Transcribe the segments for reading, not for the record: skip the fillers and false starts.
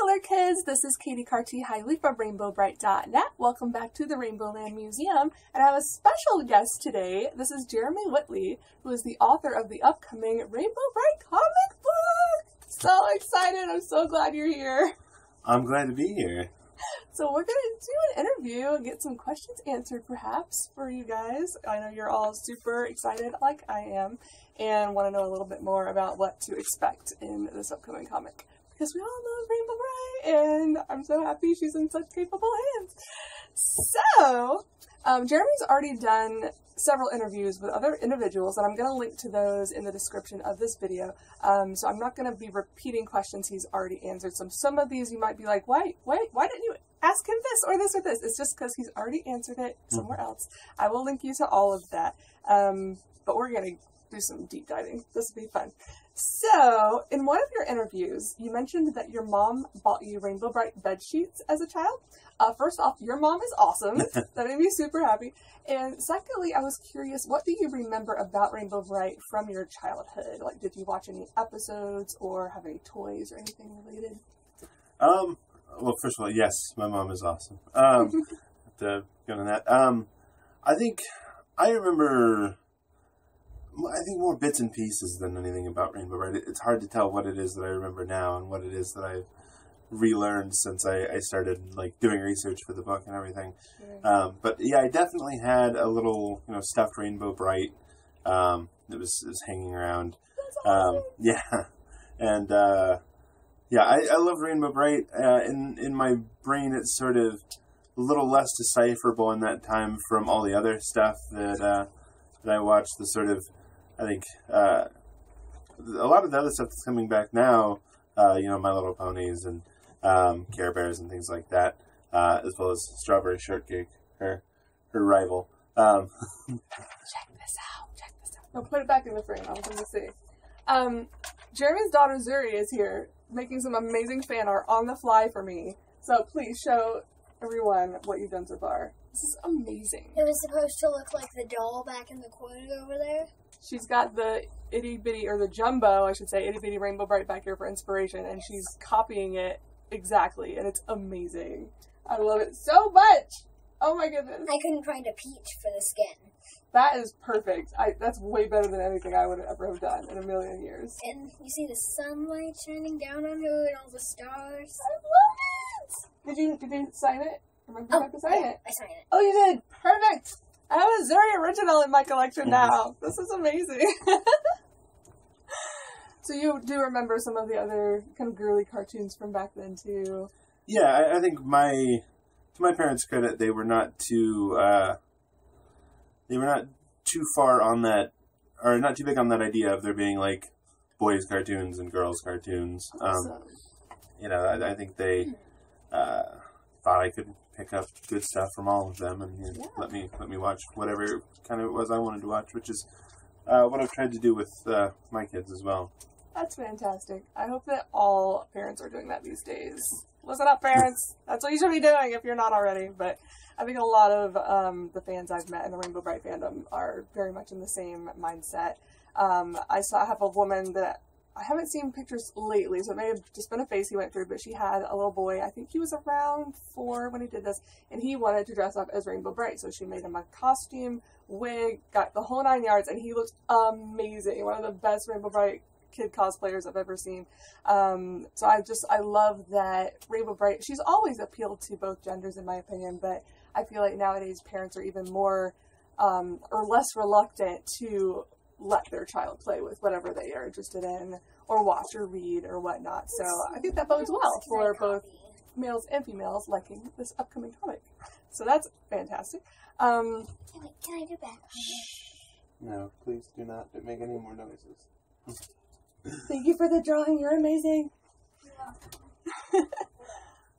there, kids. This is Katie Carty-Hiley from RainbowBrite.net. Welcome back to the Rainbow Land Museum. And I have a special guest today. This is Jeremy Whitley, who is the author of the upcoming Rainbow Brite comic book. So excited. I'm so glad you're here. I'm glad to be here. So we're going to do an interview and get some questions answered, perhaps, for you guys. I know you're all super excited, like I am, and want to know a little bit more about what to expect in this upcoming comic. Because we all love Rainbow Brite, and I'm so happy she's in such capable hands. So, Jeremy's already done several interviews with other individuals, and I'm going to link to those in the description of this video. So I'm not going to be repeating questions he's already answered. Some of these you might be like, wait, why didn't you ask him this or this or this? It's just because he's already answered it somewhere else. I will link you to all of that. But we're going to do some deep diving. This will be fun. So, in one of your interviews, you mentioned that your mom bought you Rainbow Brite bed sheets as a child. First off, your mom is awesome. That made me super happy. And secondly, I was curious, what do you remember about Rainbow Brite from your childhood? Like, did you watch any episodes or have any toys or anything related? Well, first of all, yes, my mom is awesome. To go on that. I think I remember, I think more bits and pieces than anything about Rainbow Brite. It's hard to tell what it is that I remember now and what it is that I've relearned since I started like doing research for the book and everything. Sure. But yeah, I definitely had a little, stuffed Rainbow Brite that was hanging around. That's awesome. Yeah, and yeah, I love Rainbow Brite. In my brain, it's sort of a little less decipherable in that time from all the other stuff that I watched. The sort of, I think, a lot of the other stuff that's coming back now, My Little Ponies and Care Bears and things like that, as well as Strawberry Shortcake, her rival. Check this out. I'll put it back in the frame. I was going to see. Jeremy's daughter Zuri is here, making some amazing fan art on the fly for me. So please show everyone what you've done so far. This is amazing. It was supposed to look like the doll back in the corner over there. She's got the itty bitty, or the jumbo, I should say, itty bitty Rainbow Brite back here for inspiration, and she's copying it exactly, and it's amazing. I love it so much. Oh my goodness. I couldn't find a peach for the skin. That is perfect. That's way better than anything I would ever have done in a million years. And you see the sunlight shining down on her and all the stars. I love it. Did you sign it? Remember you have to sign it? I signed it. Oh, you did. Perfect. I have a Zuri original in my collection now. This is amazing. So you do remember some of the other kind of girly cartoons from back then too? Yeah, I think to my parents' credit, they were not too far on that, or not too big on that idea of there being like boys' cartoons and girls' cartoons. Awesome. I think they thought I could pick up good stuff from all of them and let me watch whatever kind of it was I wanted to watch, which is what I've tried to do with my kids as well. That's fantastic. I hope that all parents are doing that these days. Listen up, parents. That's what you should be doing if you're not already. But I think a lot of the fans I've met in the Rainbow Brite fandom are very much in the same mindset. I have a woman that I haven't seen pictures lately, so it may have just been a phase he went through, but she had a little boy, I think he was around 4 when he did this, and he wanted to dress up as Rainbow Brite, so she made him a costume, wig, got the whole 9 yards, and he looked amazing. One of the best Rainbow Brite kid cosplayers I've ever seen. So I love that Rainbow Brite, she's always appealed to both genders in my opinion, but I feel like nowadays parents are even more, or less reluctant to let their child play with whatever they are interested in, or watch or read or whatnot. So I think that bodes well for both males and females liking this upcoming comic. So that's fantastic. Can I do back? No, please do not make any more noises. Thank you for the drawing. You're amazing. Yeah.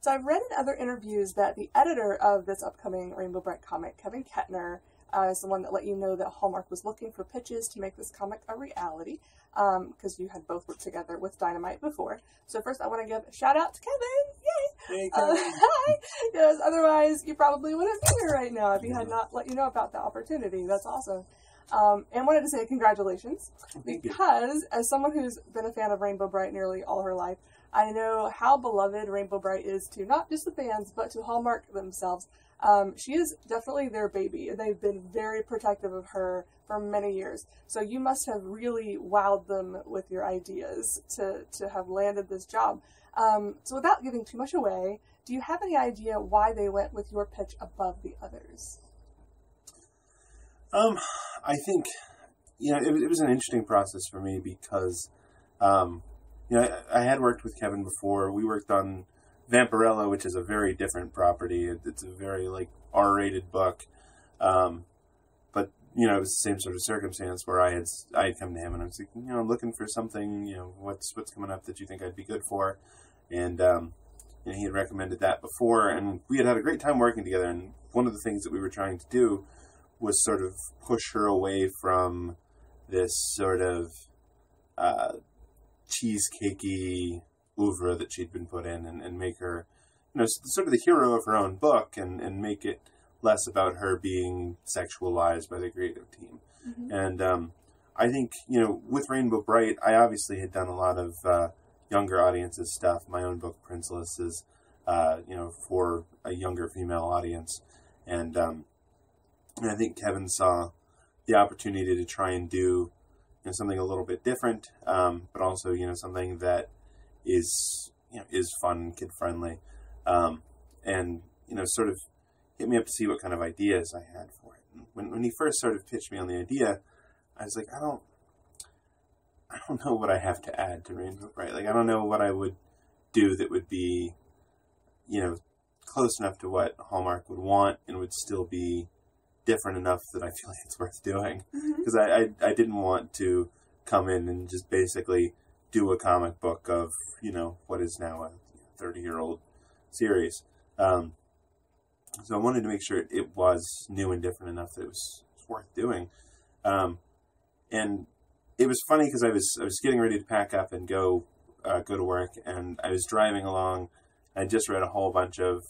So I've read in other interviews that the editor of this upcoming Rainbow Brite comic, Kevin Kettner, is the one that let you know that Hallmark was looking for pitches to make this comic a reality, because you had both worked together with Dynamite before. So first I want to give a shout out to Kevin. Yay! Hey, Kevin. Hi! Yes, otherwise you probably wouldn't be here right now if he had not let you know about the opportunity. That's awesome. And wanted to say congratulations, because as someone who's been a fan of Rainbow Brite nearly all her life, I know how beloved Rainbow Brite is to not just the fans, but to Hallmark themselves. She is definitely their baby, and they've been very protective of her for many years. So you must have really wowed them with your ideas to have landed this job. So without giving too much away, do you have any idea why they went with your pitch above the others? I think, it was an interesting process for me because, I had worked with Kevin before. We worked on Vampirella, which is a very different property. It's a very, R-rated book. But, it was the same sort of circumstance where I had come to him and I was like, I'm looking for something, what's coming up that you think I'd be good for? And, he had recommended that before, and we had a great time working together. And one of the things that we were trying to do was sort of push her away from this sort of cheesecakey oeuvre that she'd been put in, and make her, sort of the hero of her own book, and make it less about her being sexualized by the creative team. Mm-hmm. And I think, with Rainbow Brite, I obviously had done a lot of younger audiences stuff. My own book, Princeless, is, for a younger female audience. And I think Kevin saw the opportunity to try and do something a little bit different, but also something that is fun, kid friendly, and sort of hit me up to see what kind of ideas I had for it. And when he first sort of pitched me on the idea, I was like, I don't know what I have to add to Rainbow Brite. I don't know what I would do that would be close enough to what Hallmark would want and would still be different enough that I feel like it's worth doing. Because I didn't want to come in and just basically do a comic book of, what is now a 30-year-old series. So I wanted to make sure it was new and different enough that it was worth doing. And it was funny because I was getting ready to pack up and go to work, and I was driving along. I just read a whole bunch of,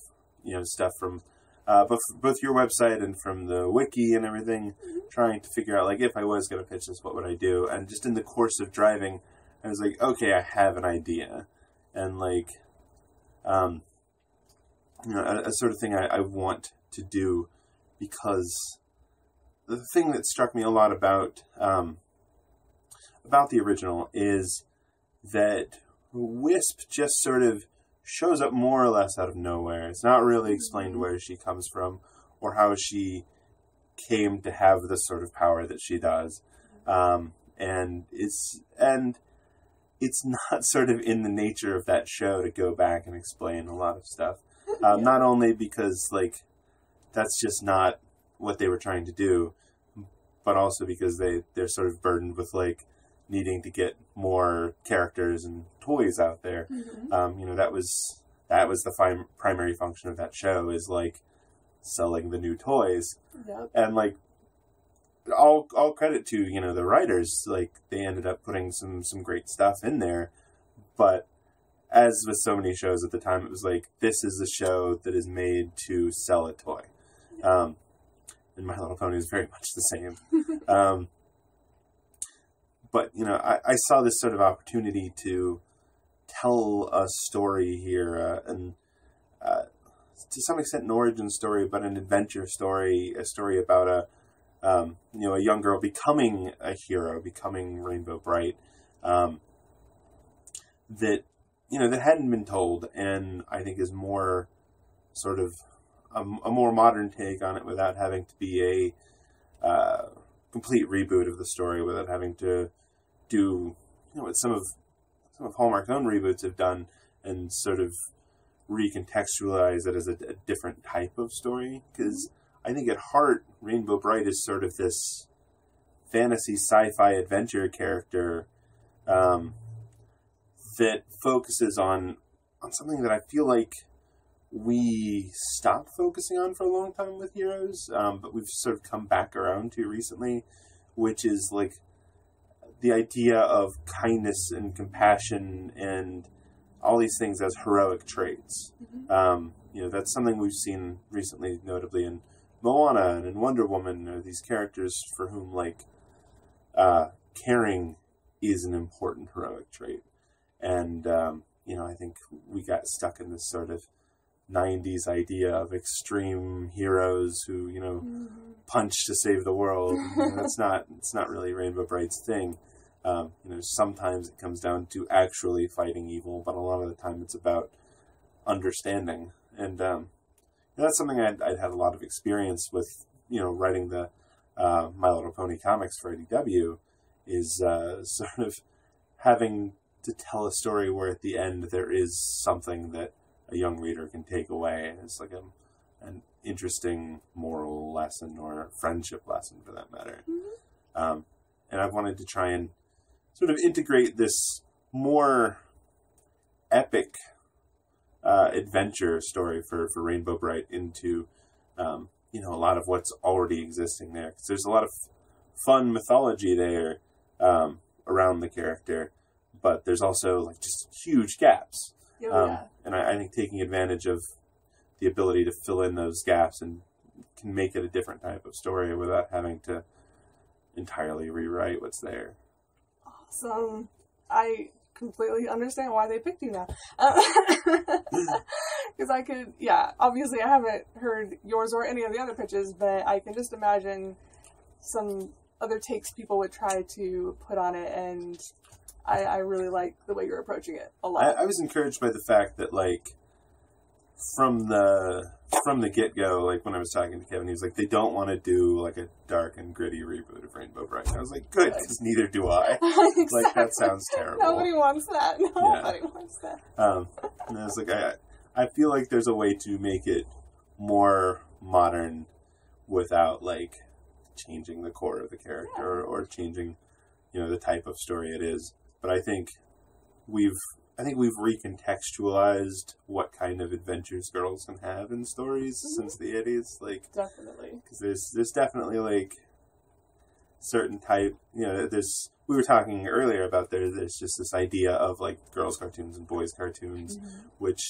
stuff from both your website and from the wiki and everything, trying to figure out, if I was going to pitch this, what would I do? And just in the course of driving, I was like, okay, I have an idea. And, a sort of thing I want to do, because the thing that struck me a lot about the original is that Wisp just sort of shows up more or less out of nowhere. It's not really explained where she comes from or how she came to have the sort of power that she does. And it's not sort of in the nature of that show to go back and explain a lot of stuff. Not only because, that's just not what they were trying to do, but also because they're sort of burdened with, needing to get more characters and toys out there. Mm-hmm. That was the primary function of that show, is selling the new toys. Yep. And all credit to the writers, they ended up putting some great stuff in there. But as with so many shows at the time, it was this is a show that is made to sell a toy. And My Little Pony is very much the same. But, I saw this sort of opportunity to tell a story here, and to some extent an origin story, but an adventure story, a story about a young girl becoming a hero, becoming Rainbow Brite, that hadn't been told, and I think is more sort of a more modern take on it, without having to be a complete reboot of the story, without having to do what some of Hallmark's own reboots have done, and sort of recontextualize it as a different type of story. Because I think at heart, Rainbow Brite is sort of this fantasy sci-fi adventure character that focuses on something that I feel like we stopped focusing on for a long time with heroes, but we've sort of come back around to recently, which is the idea of kindness and compassion and all these things as heroic traits. Mm-hmm. That's something we've seen recently, notably in Moana and in Wonder Woman, are these characters for whom caring is an important heroic trait. And I think we got stuck in this sort of 90s idea of extreme heroes who, punch to save the world. It's not really Rainbow Brite's thing. Sometimes it comes down to actually fighting evil, but a lot of the time it's about understanding. And that's something I'd had a lot of experience with, writing the My Little Pony comics for IDW, is sort of having to tell a story where at the end there is something that a young reader can take away. It's like an interesting moral lesson or friendship lesson, for that matter. Mm-hmm. And I've wanted to try and sort of integrate this more epic adventure story for Rainbow Brite into a lot of what's already existing there. Because there's a lot of fun mythology there around the character, but there's also like just huge gaps. And I think taking advantage of the ability to fill in those gaps and can make it a different type of story without having to entirely rewrite what's there. Awesome. I completely understand why they picked you now. Because obviously I haven't heard yours or any of the other pitches, but I can just imagine some other takes people would try to put on it, and I really like the way you're approaching it a lot. I was encouraged by the fact that, like, from the get-go, like, when I was talking to Kevin, he was like, they don't want to do, like, a dark and gritty reboot of Rainbow Brite. And I was like, good, because neither do I. Exactly. Like, that sounds terrible. Nobody wants that. Nobody wants that. And I was like, I feel like there's a way to make it more modern without, like, changing the core of the character or changing, the type of story it is. But I think we've recontextualized what kind of adventures girls can have in stories since the 80s. Like, definitely. Because there's definitely, like, certain type, we were talking earlier about there's just this idea of, like, girls' cartoons and boys' cartoons, which,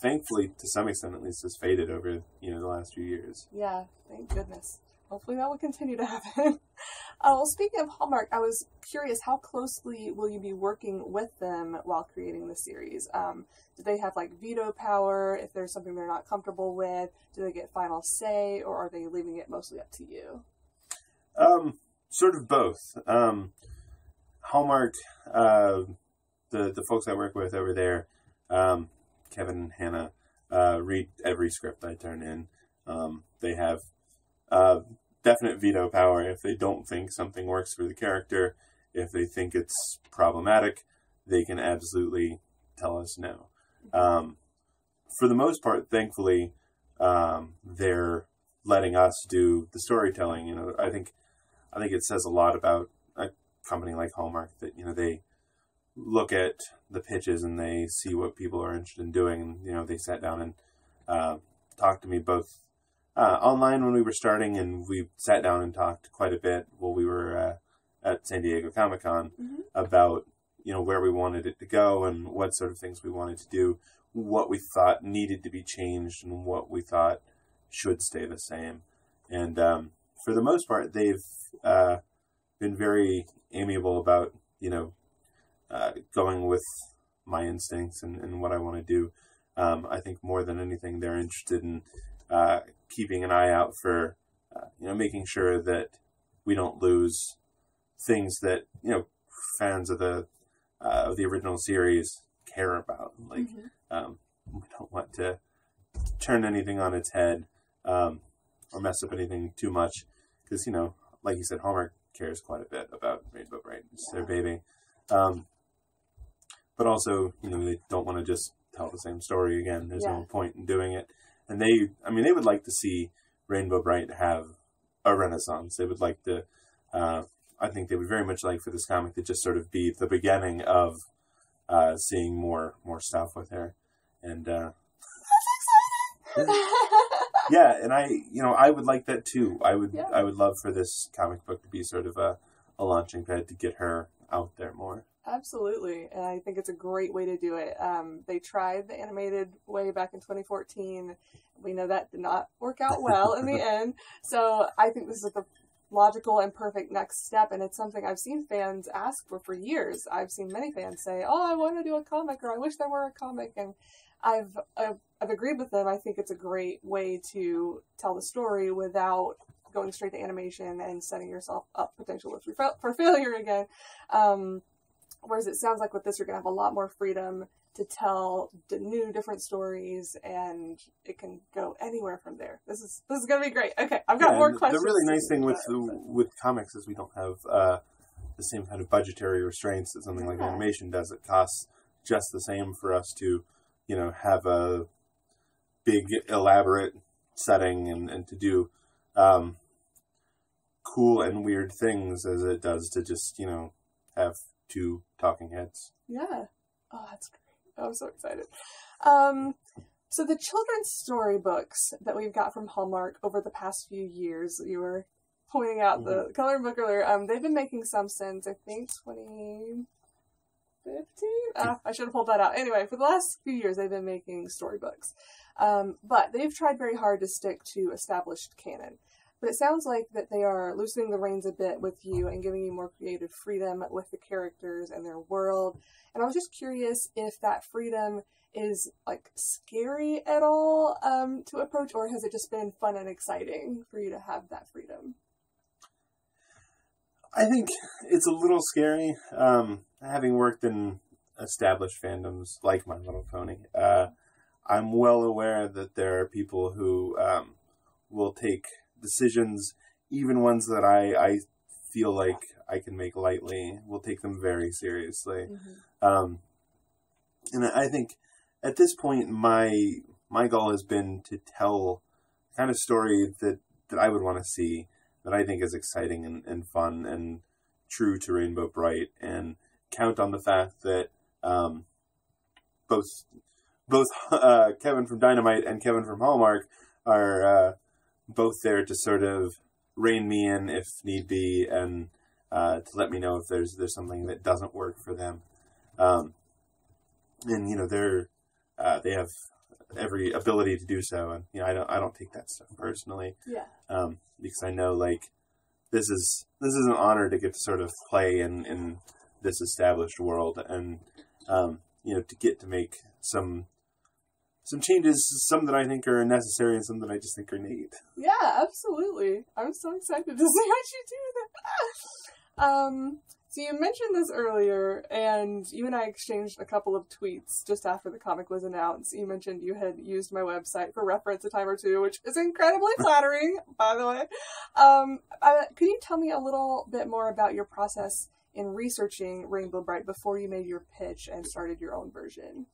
thankfully, to some extent at least, has faded over, the last few years. Yeah, thank goodness. Hopefully that will continue to happen. Well, speaking of Hallmark, I was curious, how closely will you be working with them while creating the series? Do they have, like, veto power if there's something they're not comfortable with? Do they get final say, or are they leaving it mostly up to you? Sort of both. Hallmark, the folks I work with over there, Kevin and Hannah, read every script I turn in. They have definite veto power if they don't think something works for the character. If they think it's problematic, they can absolutely tell us no. For the most part, thankfully, they're letting us do the storytelling. I think it says a lot about a company like Hallmark that, they look at the pitches and they see what people are interested in doing. They sat down and talked to me both online when we were starting, and we sat down and talked quite a bit while we were at San Diego Comic Con about, where we wanted it to go and what sort of things we wanted to do, what we thought needed to be changed and what we thought should stay the same. And for the most part, they've been very amiable about, going with my instincts and what I want to do. I think more than anything, they're interested in keeping an eye out for, making sure that we don't lose things that, fans of the original series care about. Like, we don't want to turn anything on its head, or mess up anything too much. Because, like you said, Hallmark cares quite a bit about Rainbow Brite. It's their baby. But also, they don't want to just tell the same story again. There's no point in doing it. And they would like to see Rainbow Brite have a renaissance. They would like to, I think they would very much like for this comic to just sort of be the beginning of seeing more stuff with her. And, yeah, and I would like that too. I would love for this comic book to be sort of a launching pad to get her out there more. Absolutely, and I think it's a great way to do it. They tried the animated way back in 2014. We know that did not work out well in the end, so I think this is the logical and perfect next step, and it's something I've seen fans ask for years. I've seen many fans say, "Oh, I want to do a comic," or "I wish there were a comic," and I've agreed with them. I think it's a great way to tell the story without going straight to animation and setting yourself up potentially for failure again. Whereas it sounds like with this, you're going to have a lot more freedom to tell the new, different stories, and it can go anywhere from there. This is going to be great. Okay, I've got more questions. The really nice thing with comics is we don't have the same kind of budgetary restraints that something like animation does. It costs just the same for us to, have a big, elaborate setting and to do cool and weird things as it does to just, have two talking heads. Yeah. Oh, that's great. I'm so excited. So the children's storybooks that we've got from Hallmark over the past few years, you were pointing out the coloring book earlier, they've been making some since, I think, 2015? I should have pulled that out. Anyway, for the last few years, they've been making storybooks. But they've tried very hard to stick to established canon. But it sounds like that they are loosening the reins a bit with you and giving you more creative freedom with the characters and their world. And I was just curious if that freedom is, scary at all to approach, or has it just been fun and exciting for you to have that freedom? I think it's a little scary. Having worked in established fandoms like My Little Pony, I'm well aware that there are people who will take decisions, even ones that I feel like I can make lightly, will take them very seriously. And I think at this point, my goal has been to tell the kind of story that I would want to see, that I think is exciting and fun and true to Rainbow Brite, and count on the fact that both Kevin from Dynamite and Kevin from Hallmark are both there to sort of rein me in if need be, and to let me know if there's something that doesn't work for them. And they have every ability to do so, and I don't take that stuff personally. Yeah. Because I know this is an honor to get to sort of play in this established world, and to get to make some changes, some that I think are necessary and some that I just think are neat. Yeah, absolutely. I'm so excited to see what you do. So you mentioned this earlier, and you and I exchanged a couple of tweets just after the comic was announced. You mentioned you had used my website for reference a time or two, which is incredibly flattering, by the way. Could you tell me a little bit more about your process in researching Rainbow Brite before you made your pitch and started your own version?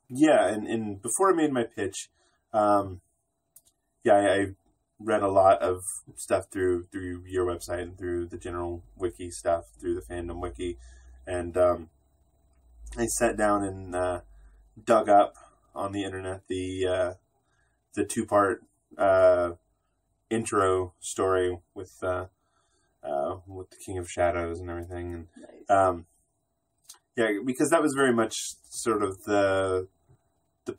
Yeah, and before I made my pitch, I read a lot of stuff through your website and through the general wiki stuff, through the fandom wiki, and I sat down and dug up on the internet the 2-part intro story with the King of Shadows and everything, and Nice. because that was very much sort of the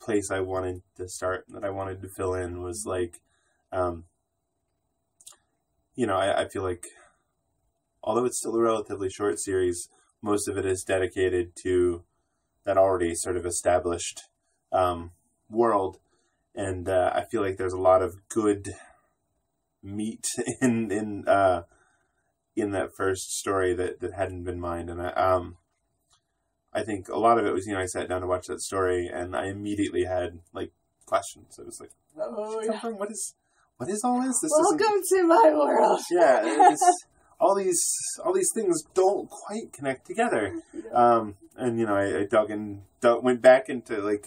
place I wanted to start, that I wanted to fill in, was I feel like, although it's still a relatively short series, most of it is dedicated to that already sort of established world, and I feel like there's a lot of good meat in that first story that hadn't been mined, and I think a lot of it was, I sat down to watch that story and I immediately had questions. I was like, "Oh, yeah. What is all this? Welcome to my world." Yeah, all these things don't quite connect together. Yeah. And I went back into the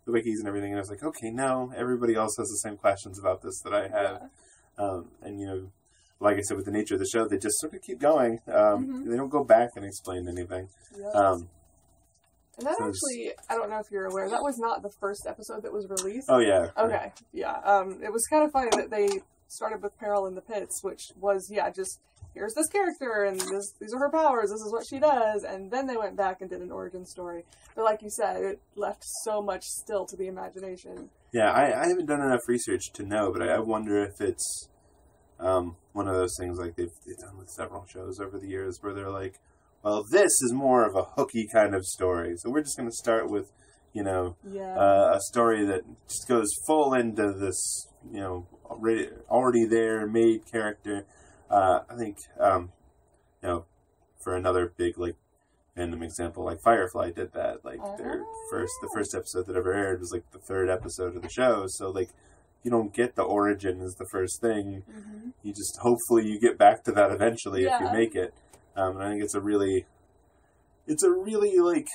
wikis and everything, and I was like, okay, no, everybody else has the same questions about this that I have. Yeah. And like I said, with the nature of the show, they just sort of keep going. They don't go back and explain anything. Yes. And that actually, I don't know if you're aware, that was not the first episode that was released. Oh, yeah. Okay, yeah. It was kind of funny that they started with Peril in the Pits, which was, just, here's this character, and these are her powers, this is what she does, and then they went back and did an origin story. But like you said, it left so much still to the imagination. Yeah, I haven't done enough research to know, but I wonder if it's one of those things like they've done with several shows over the years where they're like, well, this is more of a hooky kind of story, so we're just going to start with, a story that just goes full into this, already there made character. I think, for another big, like, random example, like Firefly did that. Like, the first episode that ever aired was, like, the third episode of the show, so, like, you don't get the origin as the first thing. Mm-hmm. You just, hopefully you get back to that eventually if you make it. And I think it's a really, like,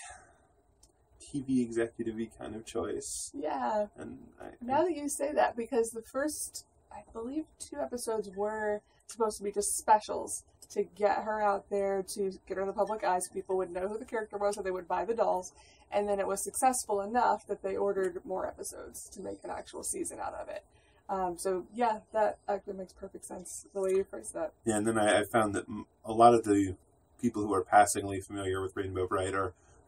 TV executive-y kind of choice. Yeah. And now that you say that, because the first, I believe, 2 episodes were supposed to be just specials to get her out there, to get her in the public eye so people would know who the character was, so they would buy the dolls. And then it was successful enough that they ordered more episodes to make an actual season out of it. That actually makes perfect sense, the way you phrased that. Yeah, and then I found that a lot of the people who are passingly familiar with Rainbow Brite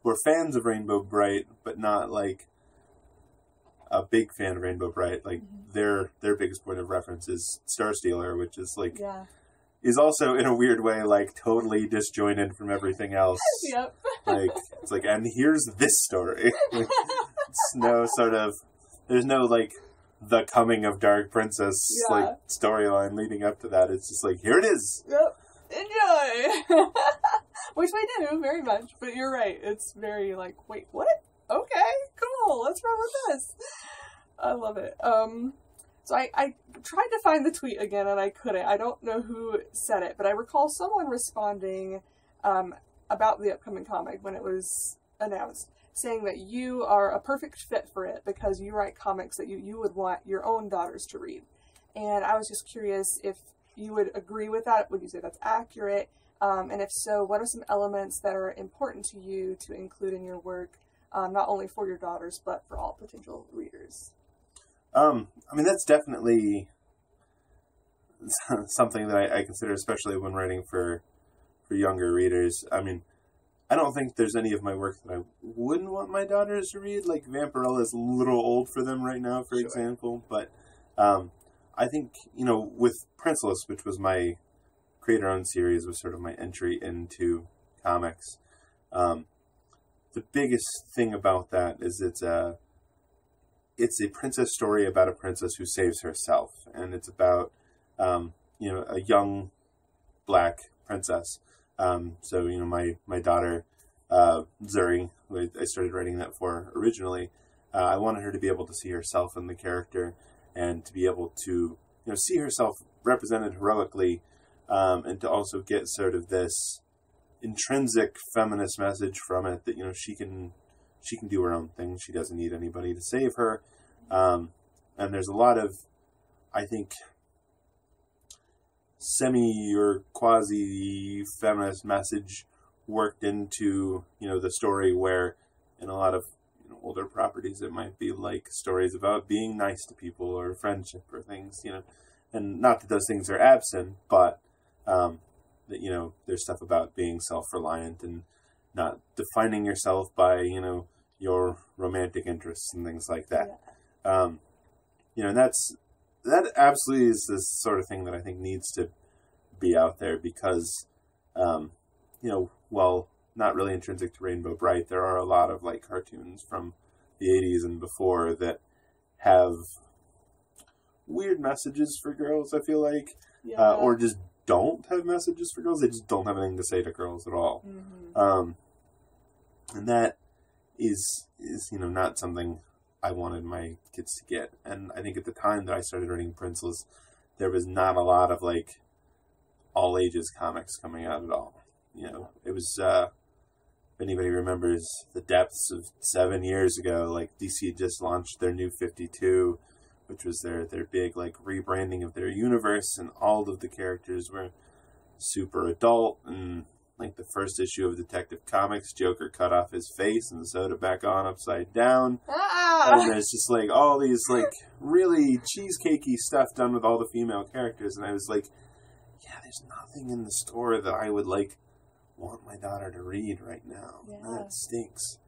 were fans of Rainbow Brite, but not, like, a big fan of Rainbow Brite. Like, their biggest point of reference is Star Stealer, which is, like... Yeah. Is also, in a weird way, like, totally disjointed from everything else. Yep. Like, it's like, and here's this story. Like, it's no sort of... There's no, like, the coming of Dark Princess, like, storyline leading up to that. It's just like, here it is. Yep. Enjoy! Which we do, very much. But you're right. It's very, like, wait, what? Okay, cool. Let's run with this. I love it. So I tried to find the tweet again, and I couldn't. I don't know who said it, but I recall someone responding about the upcoming comic when it was announced, saying that you are a perfect fit for it because you write comics that you would want your own daughters to read. And I was just curious if you would agree with that. Would you say that's accurate? And if so, what are some elements that are important to you to include in your work, not only for your daughters, but for all potential readers? I mean, that's definitely something that I consider, especially when writing for younger readers. I mean, I don't think there's any of my work that I wouldn't want my daughters to read. Like, Vampirella is a little old for them right now, for example. But I think, with Princeless, which was my creator-owned series, was sort of my entry into comics. The biggest thing about that is it's a princess story about a princess who saves herself, and it's about a young black princess. So my daughter Zuri, who I started writing that for originally, I wanted her to be able to see herself in the character and to be able to see herself represented heroically, and to also get sort of this intrinsic feminist message from it that she can do her own thing. She doesn't need anybody to save her. And there's a lot of, I think, semi or quasi-feminist message worked into, the story, where in a lot of older properties it might be like stories about being nice to people or friendship or things, and not that those things are absent, but that, there's stuff about being self-reliant and not defining yourself by, your romantic interests and things like that. And that absolutely is the sort of thing that I think needs to be out there because, while not really intrinsic to Rainbow Brite, there are a lot of like cartoons from the 80s and before that have weird messages for girls, I feel like, or just don't have messages for girls. They just don't have anything to say to girls at all. Mm-hmm. And that is not something I wanted my kids to get. And I think at the time that I started writing Princeless, there was not a lot of like all ages comics coming out at all. It was, if anybody remembers the depths of 7 years ago, like DC just launched their new 52, which was their big like rebranding of their universe, and all of the characters were super adult. And like the first issue of Detective Comics, Joker cut off his face and sewed it back on upside down. And there's just like all these like really cheesecakey stuff done with all the female characters, and I was like, there's nothing in the store that I would like want my daughter to read right now. That stinks.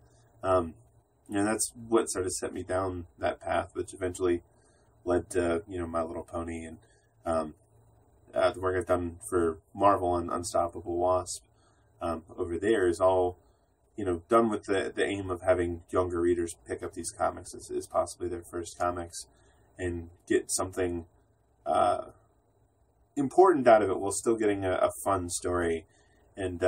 That's what sort of set me down that path, which eventually led to My Little Pony and the work I've done for Marvel and Unstoppable Wasp over there is all, done with the aim of having younger readers pick up these comics as possibly their first comics and get something important out of it while still getting a fun story. And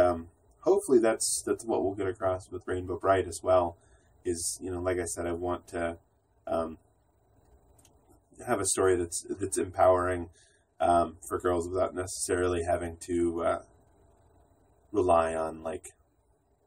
hopefully that's what we'll get across with Rainbow Brite as well. Is, like I said, I want to have a story that's empowering for girls without necessarily having to rely on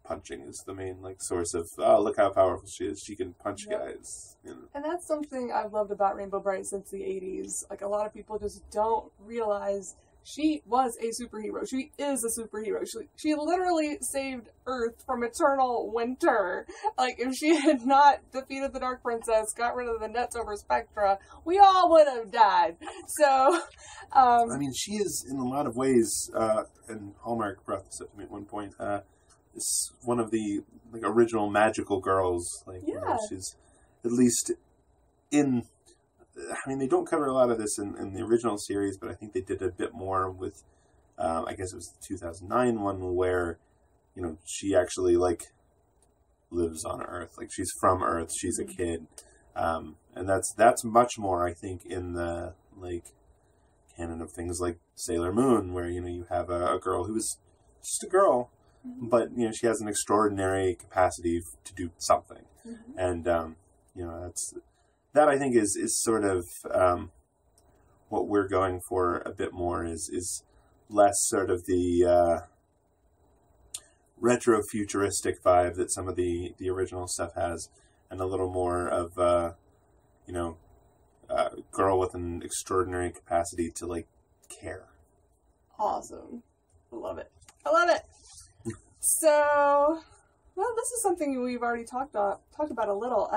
punching is the main source of look how powerful she is. She can punch guys. And that's something I've loved about Rainbow Brite since the 80s. A lot of people just don't realize she was a superhero. She is a superhero. She literally saved Earth from eternal winter. If she had not defeated the Dark Princess, got rid of the Nets over Spectra, we all would have died. So, she is in a lot of ways, and Hallmark brought this up to me at one point, is one of the original magical girls. She's at least in... they don't cover a lot of this in the original series, but I think they did a bit more with, I guess it was the 2009 one where, she actually, lives on Earth. She's from Earth. She's a kid. And that's much more, I think, in the, canon of things like Sailor Moon, where, you have a girl who is just a girl, but, she has an extraordinary capacity to do something. And, that I think is sort of what we're going for a bit more is less sort of the retro futuristic vibe that some of the original stuff has, and a little more of a girl with an extraordinary capacity to care. Awesome. Love it. I love it. So, this is something we've already talked about a little.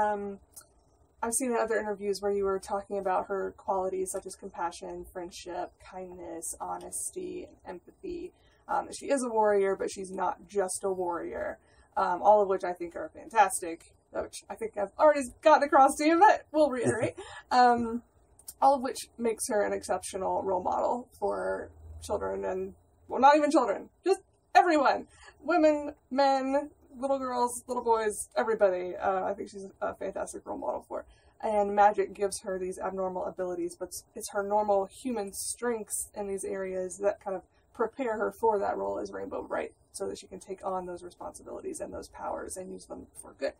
I've seen in other interviews where you were talking about her qualities such as compassion, friendship, kindness, honesty, and empathy. She is a warrior, but she's not just a warrior. All of which I think are fantastic, which I think I've already gotten across to you, but we'll reiterate. All of which makes her an exceptional role model for children and, well, not even children, just everyone. Women, men, little girls, little boys, everybody. I think she's a fantastic role model for. And magic gives her these abnormal abilities, but it's her normal human strengths in these areas that kind of prepare her for that role as Rainbow Brite, so that she can take on those responsibilities and those powers and use them for good.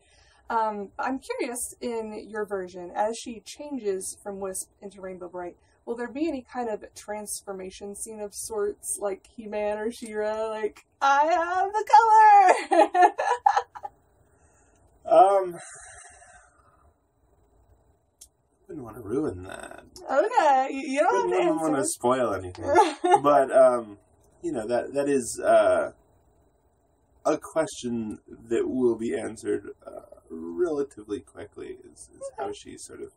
I'm curious, in your version, as she changes from Wisp into Rainbow Brite, will there be any kind of transformation scene of sorts, like He-Man or She-Ra, I have the color? I wouldn't want to ruin that. Okay, you don't have to answer. I don't want to spoil anything. But, that is a question that will be answered relatively quickly, is how she sort of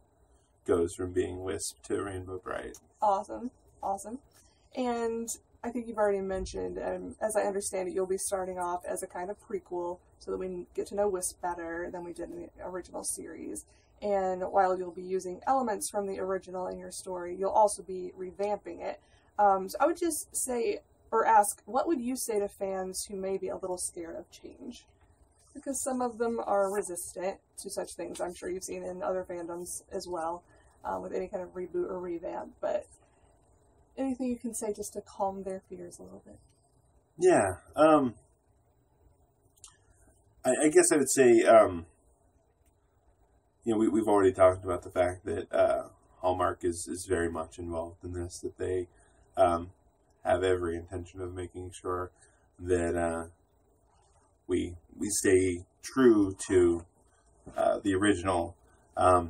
goes from being Wisp to Rainbow Brite. Awesome. And I think you've already mentioned, as I understand it, you'll be starting off as a kind of prequel so that we can get to know Wisp better than we did in the original series. And while you'll be using elements from the original in your story, you'll also be revamping it. So I would just say, or ask, what would you say to fans who may be a little scared of change? Because some of them are resistant to such things. I'm sure you've seen in other fandoms as well, with any kind of reboot or revamp. But anything you can say just to calm their fears a little bit? Yeah. I guess I would say, we've already talked about the fact that Hallmark is very much involved in this, that they have every intention of making sure that we stay true to the original. I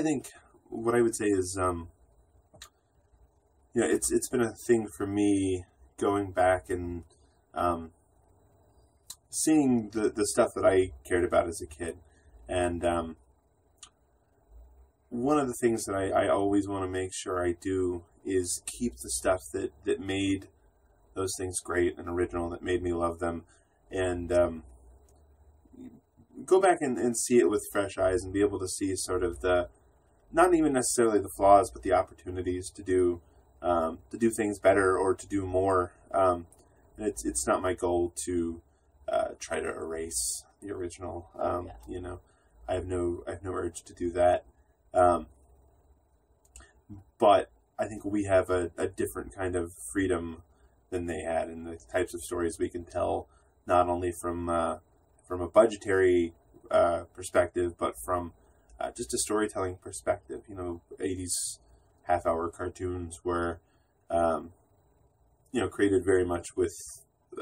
think what I would say is, it's been a thing for me going back and seeing the stuff that I cared about as a kid. And one of the things that I always want to make sure I do is keep the stuff that made those things great and original, that made me love them, and go back and see it with fresh eyes and be able to see sort of not even necessarily the flaws, but the opportunities to do to do things better or to do more. It's not my goal to try to erase the original. You know, I have no urge to do that. But I think we have a different kind of freedom than they had in the types of stories we can tell, not only from a budgetary perspective, but from just a storytelling perspective. You know, 80s half-hour cartoons were, created very much with,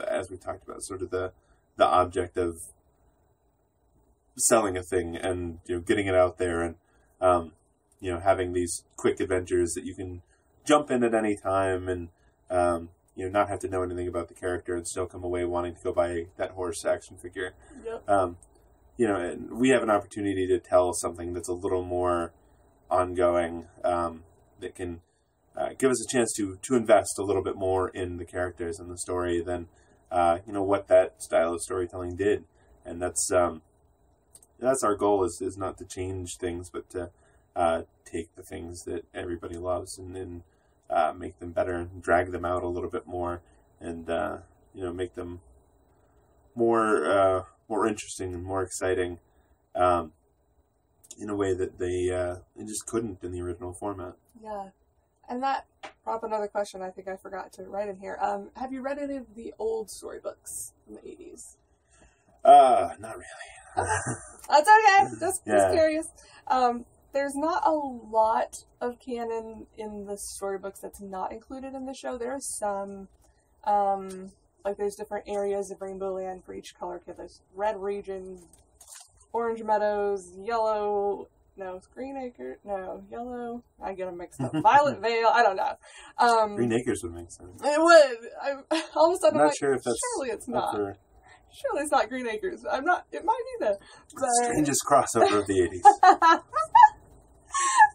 as we talked about, sort of the object of selling a thing and, getting it out there and, having these quick adventures that you can jump in at any time and, not have to know anything about the character and still come away wanting to go buy that horse action figure. Yep. And we have an opportunity to tell something that's a little more ongoing, that can give us a chance to invest a little bit more in the characters and the story than, what that style of storytelling did. And that's our goal is not to change things, but to take the things that everybody loves and then make them better and drag them out a little bit more and, make them more interesting and more exciting, in a way that they just couldn't in the original format. Yeah. And that brought up another question I think I forgot to write in here. Have you read any of the old storybooks from the 80s? Not really. That's okay. Just curious. There's not a lot of canon in the storybooks that's not included in the show. There are some, there's different areas of Rainbow Land for each color kid. There's Red Region, Orange Meadows, Yellow, Green Acre, Yellow, I get them mixed up. Violet Vale, I don't know. Green Acres would make sense. It would. All of a sudden, I'm not sure if that's... Surely it's not. Surely it's not Green Acres. I'm not, it might be though. But... Strangest crossover of the 80s.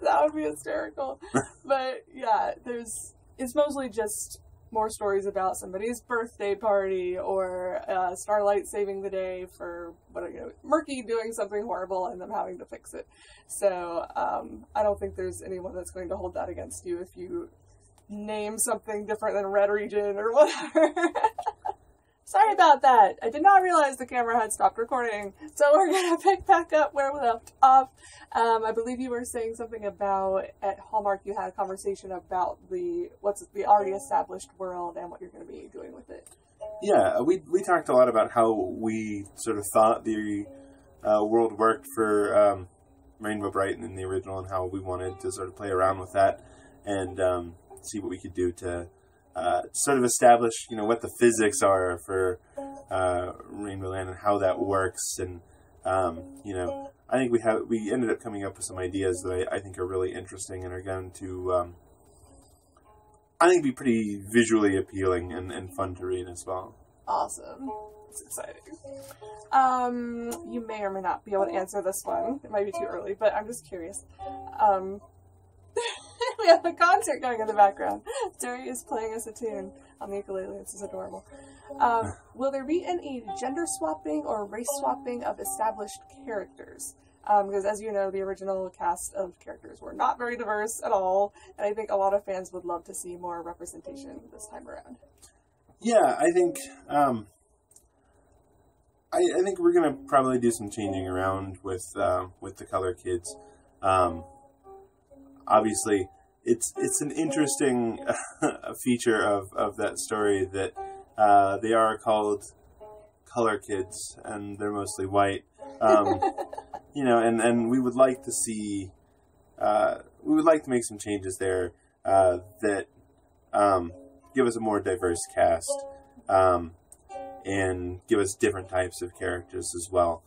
That would be hysterical. But yeah, it's mostly just more stories about somebody's birthday party or Starlight saving the day for Murky doing something horrible and them having to fix it. So I don't think there's anyone that's going to hold that against you if you name something different than Red Region or whatever. Sorry about that. I did not realize the camera had stopped recording. So we're going to pick back up where we left off. I believe you were saying something about, at Hallmark, you had a conversation about the already established world and what you're going to be doing with it. Yeah, we talked a lot about how we sort of thought the world worked for Rainbow Brite in the original and how we wanted to sort of play around with that and see what we could do to sort of establish, what the physics are for Rainbow Land and how that works. And, I think we ended up coming up with some ideas that I think are really interesting and are going to, I think, be pretty visually appealing and fun to read as well. Awesome. It's exciting. You may or may not be able to answer this one. It might be too early, but I'm just curious. We have a concert going in the background. Jerry is playing us a tune on the ukulele. This is adorable. Will there be any gender swapping or race swapping of established characters? Because as you know, the original cast of characters were not very diverse at all, and I think a lot of fans would love to see more representation this time around. Yeah, I think I think we're gonna probably do some changing around with the color kids. Obviously, it's an interesting feature of that story that they are called color kids and they're mostly white. And we would like to see we would like to make some changes there that give us a more diverse cast and give us different types of characters as well.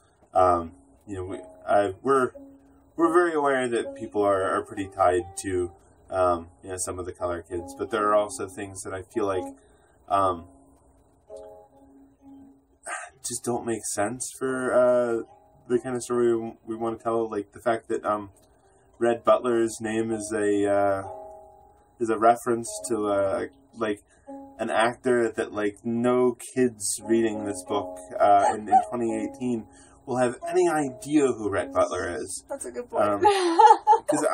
We're very aware that people are pretty tied to some of the color kids, but there are also things that I feel like just don't make sense for the kind of story we want to tell. Like the fact that Red Butler's name is a reference to an actor that no kids reading this book in 2018 will have any idea who Red Butler is. That's a good point. Because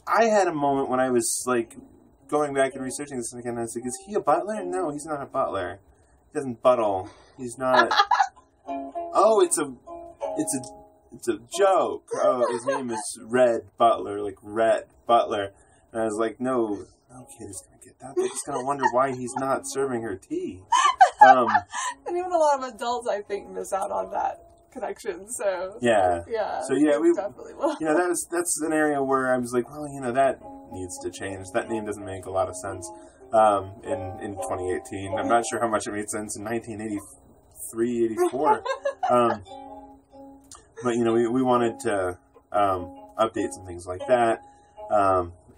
I had a moment when I was going back and researching this again, I was like, is he a butler? No, he's not a butler. He doesn't buttle. He's not. Oh, it's a joke. Oh, his name is Red Butler, like Red Butler. And I was like, no kid is going to get that. They're just going to wonder why he's not serving her tea. And even a lot of adults, I think, miss out on that connection. So yeah. So we definitely will. That's an area where I was like, well, that needs to change. That name doesn't make a lot of sense in 2018. I'm not sure how much it made sense in 1983, 84. But we wanted to update some things like that,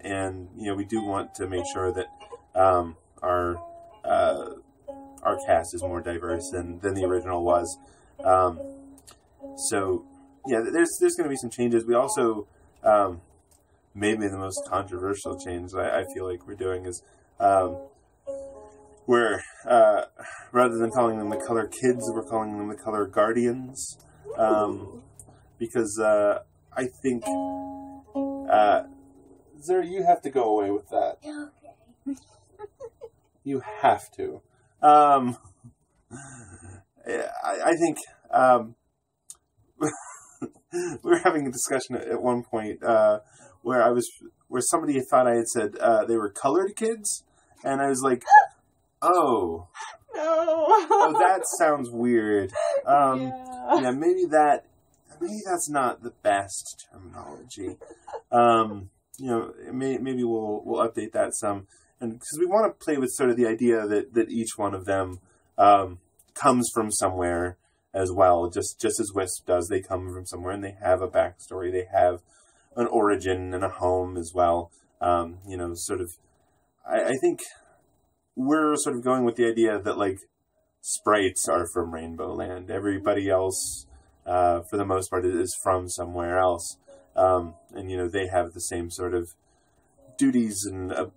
and we do want to make sure that our cast is more diverse than the original was. So yeah, there's going to be some changes. We also maybe the most controversial change I feel like we're doing is we're rather than calling them the Color Kids, we're calling them the Color Guardians. Because I think Zara, you have to go away with that. Okay. You have to. I think we were having a discussion at one point where somebody thought I had said they were colored kids, and I was like, oh. No. Oh, that sounds weird. Yeah, maybe that's not the best terminology. Maybe we'll update that some, and because we want to play with sort of the idea that each one of them comes from somewhere as well, just as Wisp does. They come from somewhere, and they have a backstory. They have an origin and a home as well. Sort of. I think we're sort of going with the idea that like sprites are from Rainbow Land. Everybody else, for the most part, is from somewhere else. And they have the same sort of duties and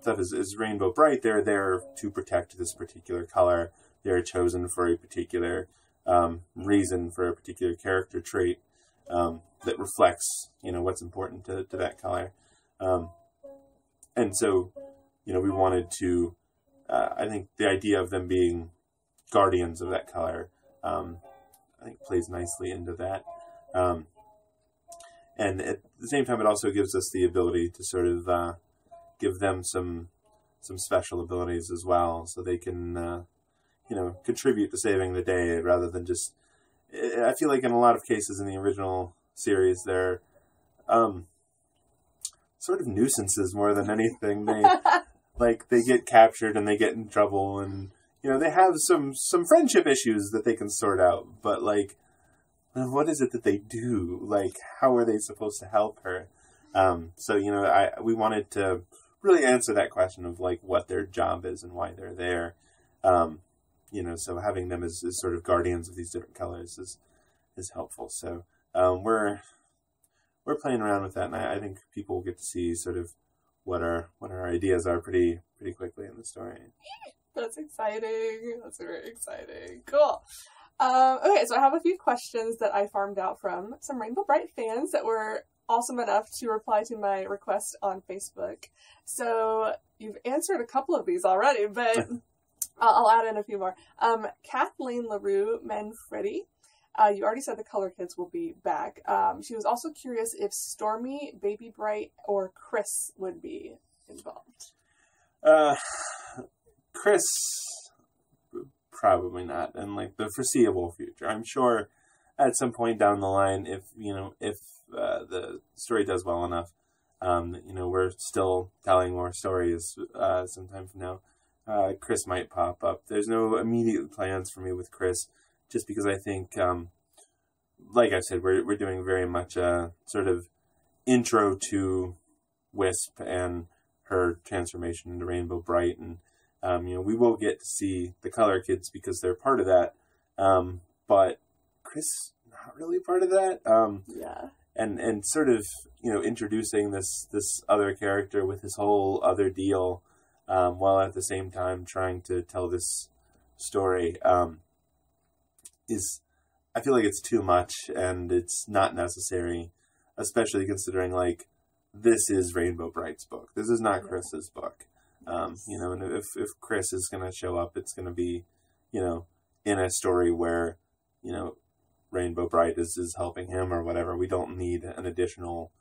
stuff as Rainbow Brite. They're there to protect this particular color. They're chosen for a particular reason, for a particular character trait that reflects, what's important to that color. And so, we wanted to, I think the idea of them being guardians of that color, I think plays nicely into that. And at the same time, it also gives us the ability to sort of give them some special abilities as well, so they can, contribute to saving the day rather than just. I feel like in a lot of cases in the original series, they're sort of nuisances more than anything. They get captured and they get in trouble, and they have some friendship issues that they can sort out, but like, what is it that they do? Like, how are they supposed to help her? So we wanted to really answer that question of like what their job is and why they're there. So having them as sort of guardians of these different colors is helpful. So we're playing around with that, and I think people will get to see sort of what our ideas are pretty quickly in the story. That's exciting. That's very exciting. Cool. Okay, so I have a few questions that I farmed out from some Rainbow Brite fans that were awesome enough to reply to my request on Facebook. So you've answered a couple of these already, but I'll add in a few more. Kathleen LaRue Manfredi. You already said the Color Kids will be back. She was also curious if Stormy, Baby Brite, or Chris would be involved. Chris, probably not, in like the foreseeable future. I'm sure at some point down the line, if the story does well enough, we're still telling more stories sometime from now. Chris might pop up. There's no immediate plans for me with Chris, just because I think, like I said, we're doing very much a sort of intro to Wisp and her transformation into Rainbow Brite, and we will get to see the Color Kids because they're part of that, but Chris not really part of that. Yeah. And sort of introducing this other character with his whole other deal, while at the same time trying to tell this story, I feel like it's too much and it's not necessary, especially considering like this is Rainbow Brite's book. This is not Chris's book. You know, and if Chris is going to show up, it's going to be, you know, in a story where, you know, Rainbow Brite is helping him or whatever. We don't need an additional,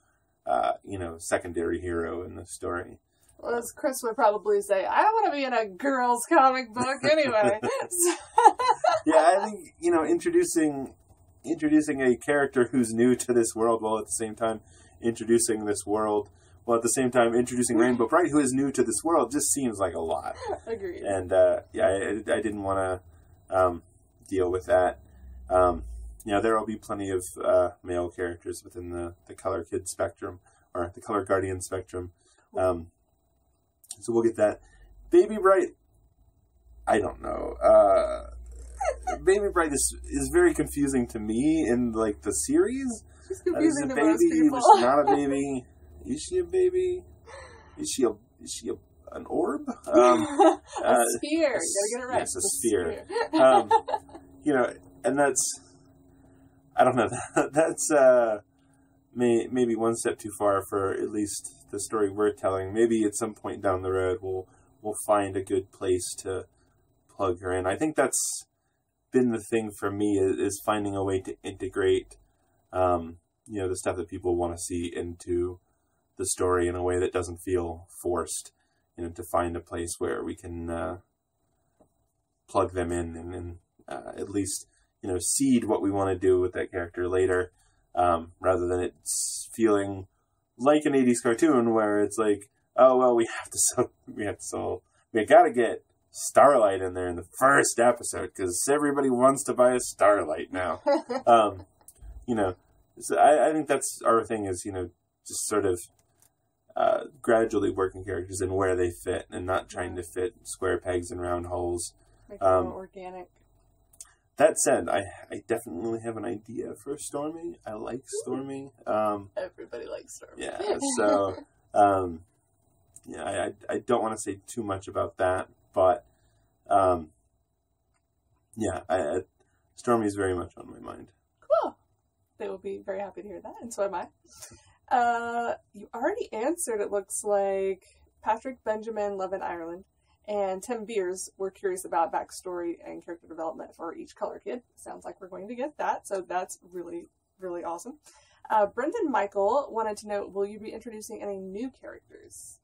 you know, secondary hero in the story. Well, as Chris would probably say, I don't want to be in a girl's comic book anyway. Yeah, I think, you know, introducing a character who's new to this world while at the same time introducing this world, while at the same time introducing Rainbow Brite, who is new to this world, just seems like a lot. Agreed. And, yeah, I didn't want to deal with that. You know, there will be plenty of male characters within the Color Kid spectrum, or the Color Guardian spectrum. So we'll get that. Baby Brite, I don't know. Baby Brite is very confusing to me in, like, the series. She's confusing to baby? most people. Is she not a baby? Is she a baby? Is she an orb? A sphere. You gotta get it right. Yes, a sphere. You know, and that's, I don't know, that's maybe one step too far for at least the story we're telling. Maybe at some point down the road we'll find a good place to plug her in. I think that's been the thing for me, is finding a way to integrate you know, the stuff that people want to see into the story in a way that doesn't feel forced. You know, to find a place where we can plug them in and at least, you know, seed what we want to do with that character later, rather than it's feeling like an 80s cartoon where it's like, oh, well, we gotta get Starlight in there in the first episode because everybody wants to buy a Starlight now. You know, so I think that's our thing, is, you know, just sort of gradually working characters in where they fit and not trying to fit square pegs in round holes. Make it more organic. That said, I definitely have an idea for Stormy. I like Stormy. Everybody likes Stormy. Yeah, so yeah, I don't want to say too much about that, but yeah, Stormy is very much on my mind. Cool. They will be very happy to hear that, and so am I. You already answered, it looks like, Patrick Benjamin, Love in Ireland, and Tim Beers were curious about backstory and character development for each Color Kid. Sounds like we're going to get that, so that's really, really awesome. Brendan Michael wanted to know, will you be introducing any new characters?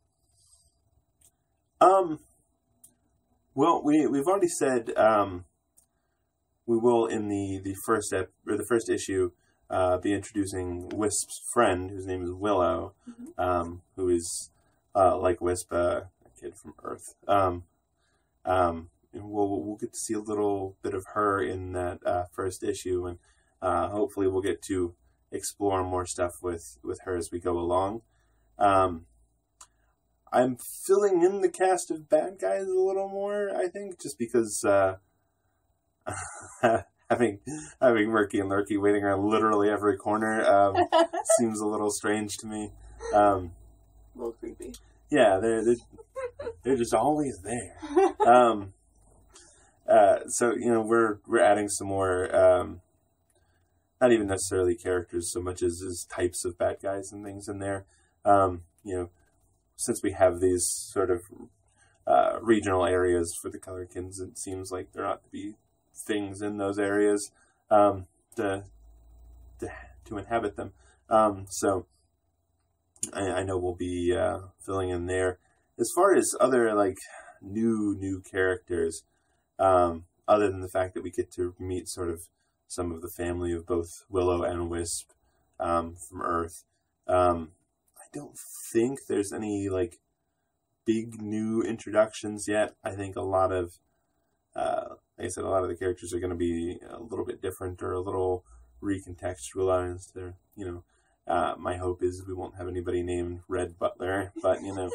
Well, we've already said we will, in the first issue, be introducing Wisp's friend, whose name is Willow, who is like Wisp, a kid from Earth. And we'll get to see a little bit of her in that first issue, and hopefully we'll get to explore more stuff with her as we go along. I'm filling in the cast of bad guys a little more, I think, just because having Murky and Lurky waiting around literally every corner seems a little strange to me. A little creepy. Yeah, they're just always there. So, you know, we're adding some more, not even necessarily characters so much as types of bad guys and things in there. You know, since we have these sort of regional areas for the Colorkins, it seems like there ought to be things in those areas to inhabit them. So I know we'll be filling in there. As far as other, like, new characters, other than the fact that we get to meet sort of some of the family of both Willow and Wisp from Earth, I don't think there's any, like, big new introductions yet. I think a lot of, like I said, a lot of the characters are going to be a little bit different or a little recontextualized. They're, you know, my hope is we won't have anybody named Red Butler, but, you know,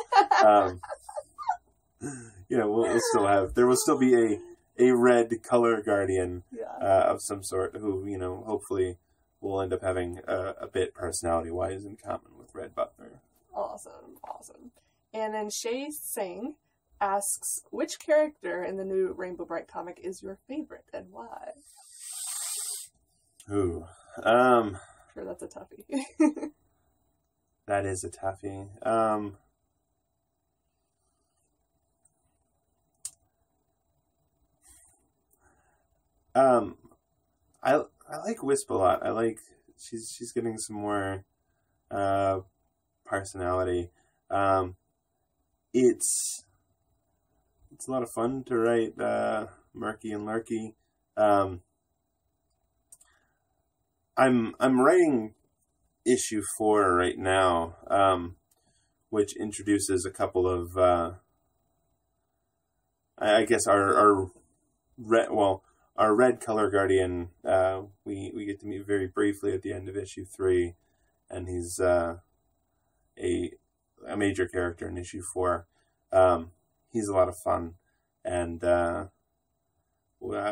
you know, there will still be a red color guardian of some sort who, you know, hopefully will end up having a bit personality-wise in common with Red Butler. Awesome. And then Shay Singh asks, which character in the new Rainbow Brite comic is your favorite and why? Ooh. Sure, that's a toughie. That is a toughie. I like Wisp a lot. I like she's getting some more personality. It's a lot of fun to write Murky and Lurky. I'm writing issue 4 right now, which introduces a couple of I guess our red color guardian. We get to meet very briefly at the end of issue 3, and he's a major character in issue 4. He's a lot of fun, and I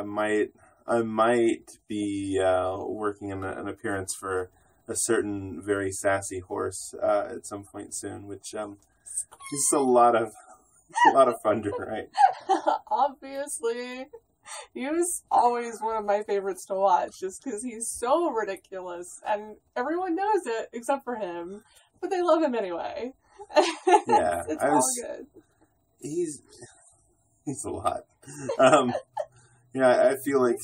might be working in an appearance for a certain very sassy horse at some point soon, which is a lot of fun to write. Obviously. He was always one of my favorites to watch, just because he's so ridiculous, and everyone knows it except for him, but they love him anyway. Yeah, it's all good. He's a lot. Yeah, I feel like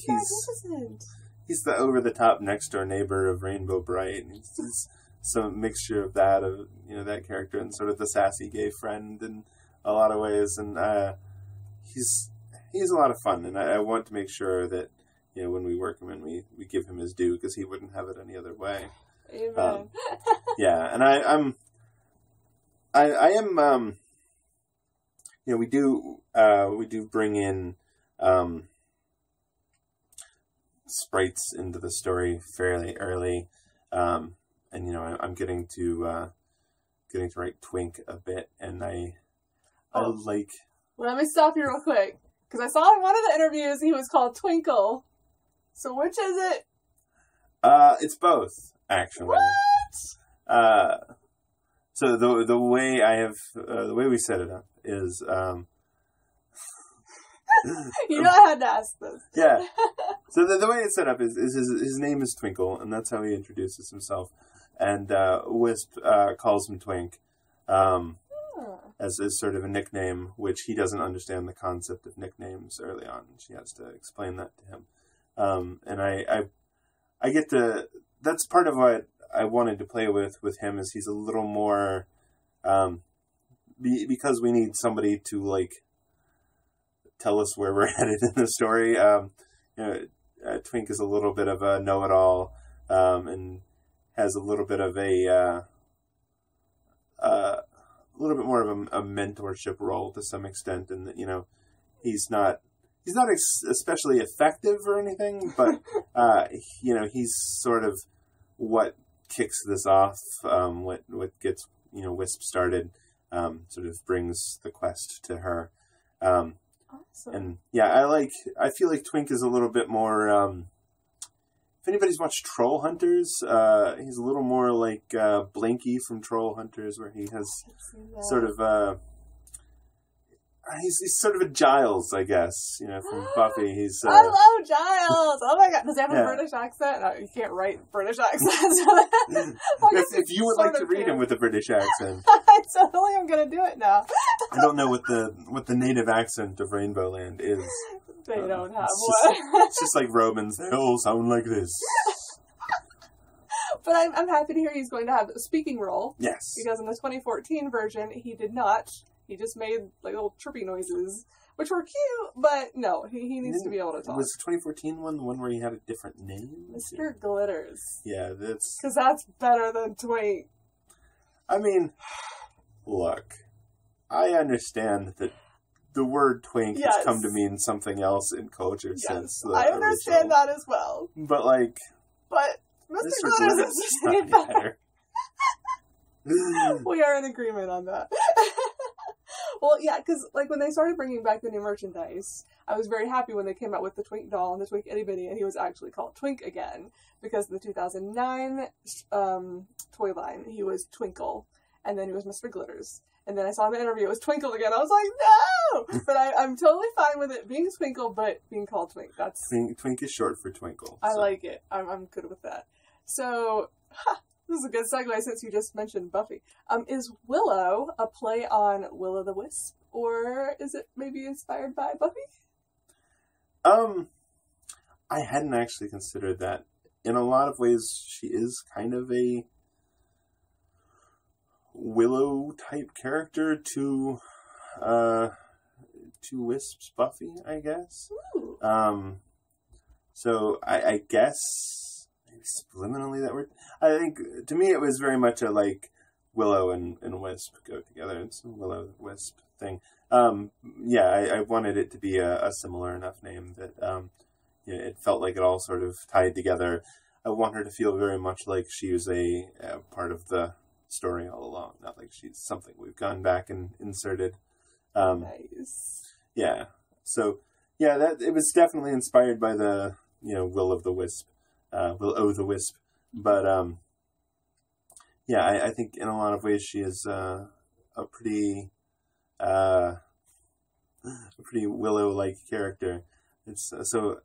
he's the over the top next door neighbor of Rainbow Brite. He's some mixture of that that character and sort of the sassy gay friend in a lot of ways, and he's a lot of fun, and I want to make sure that when we work him in, we give him his due, because he wouldn't have it any other way. Amen. Yeah, and I am we do bring in sprites into the story fairly early, and I'm getting to write Twink a bit, and I like. Let me stop you real quick, because I saw in one of the interviews he was called Twinkle. So which is it? It's both, actually. What? So the way the way we set it up is you know I had to ask this. Yeah. So the way it's set up is his name is Twinkle, and that's how he introduces himself. And Wisp calls him Twink as sort of a nickname, which he doesn't understand the concept of nicknames early on. She has to explain that to him. And I get to... That's part of what I wanted to play with him, is he's a little more... because we need somebody to, tell us where we're headed in the story. Twink is a little bit of a know-it-all, and has a little bit of a little bit more of a mentorship role to some extent, and he's not especially effective or anything, but he's sort of what kicks this off, what gets Wisp started, sort of brings the quest to her. Awesome. And yeah, I feel like Twink is a little bit more, if anybody's watched Troll Hunters, he's a little more like Blinky from Troll Hunters, where he has sort of he's sort of a Giles, I guess, from Buffy. He's I love Giles. Oh my god, does he have a British accent? No, you can't write British accents. If you would like to read him with a British accent, I totally am gonna do it now. I don't know what the native accent of Rainbow Land is. They don't have one. It's just like Romans. They all sound like this. But I'm happy to hear he's going to have a speaking role. Yes. Because in the 2014 version, he did not. He just made little chirpy noises, which were cute, but no, he needs to be able to talk. Was the 2014 one the one where he had a different name? Mr. Glitters. Yeah, that's... Because that's better than Twink. I mean, look, I understand that the word twink has come to mean something else in culture since the I understand that as well. But Mr. Glitters is just better. We are in agreement on that. Well, yeah, because when they started bringing back the new merchandise, I was very happy when they came out with the Twink doll and the Twink Itty Bitty, and he was actually called Twink again, because in the 2009 toy line, he was Twinkle, and then he was Mr. Glitters. And then I saw in the interview, it was Twinkle again. I was like, no! But I'm totally fine with it being Twinkle, but being called Twink. Twink is short for Twinkle. I like it. I'm good with that. So, This is a good segue since you just mentioned Buffy. Is Willow a play on Will-o'-the-Wisp, or is it maybe inspired by Buffy? I hadn't actually considered that. In a lot of ways, she is kind of a Willow-type character to Wisp's Buffy, I guess. Ooh. So I guess maybe subliminally that word. I think to me it was very much a like Willow and Wisp go together. It's a Willow-Wisp thing. Yeah, I wanted it to be a similar enough name that it felt like it all sort of tied together. I want her to feel very much like she was a part of the story all along, not like she's something we've gone back and inserted. Nice. Yeah. So yeah, that it was definitely inspired by the Will-o'-the-Wisp, but yeah, I think in a lot of ways she is a pretty Willow-like character. It's so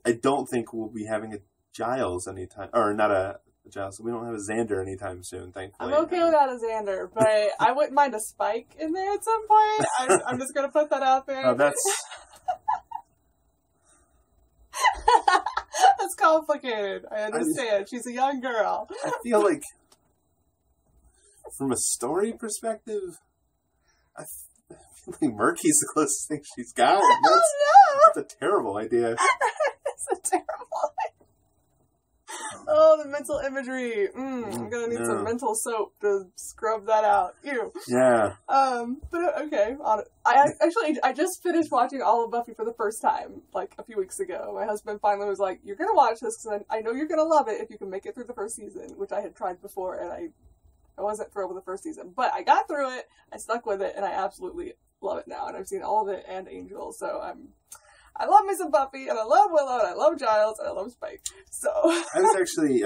I don't think we'll be having a Giles anytime, or not a Giles. We don't have a Xander anytime soon, thankfully. I'm okay without a Xander, but I wouldn't mind a Spike in there at some point. I'm just gonna put that out there. Oh, that's that's complicated. I understand. She's a young girl. I feel like, from a story perspective, I feel like Murky's the closest thing she's got. That's a terrible idea. It's a terrible idea. Oh, the mental imagery. I'm gonna need some mental soap to scrub that out. Ew. Yeah. But okay. I just finished watching all of Buffy for the first time, like a few weeks ago. My husband finally was like, "You're gonna watch this because I know you're gonna love it if you can make it through the first season," which I had tried before, and I wasn't thrilled with the first season, but I got through it. I stuck with it, and I absolutely love it now. And I've seen all of it and Angel, so I love me some Buffy, and I love Willow, and I love Giles, and I love Spike. So I was actually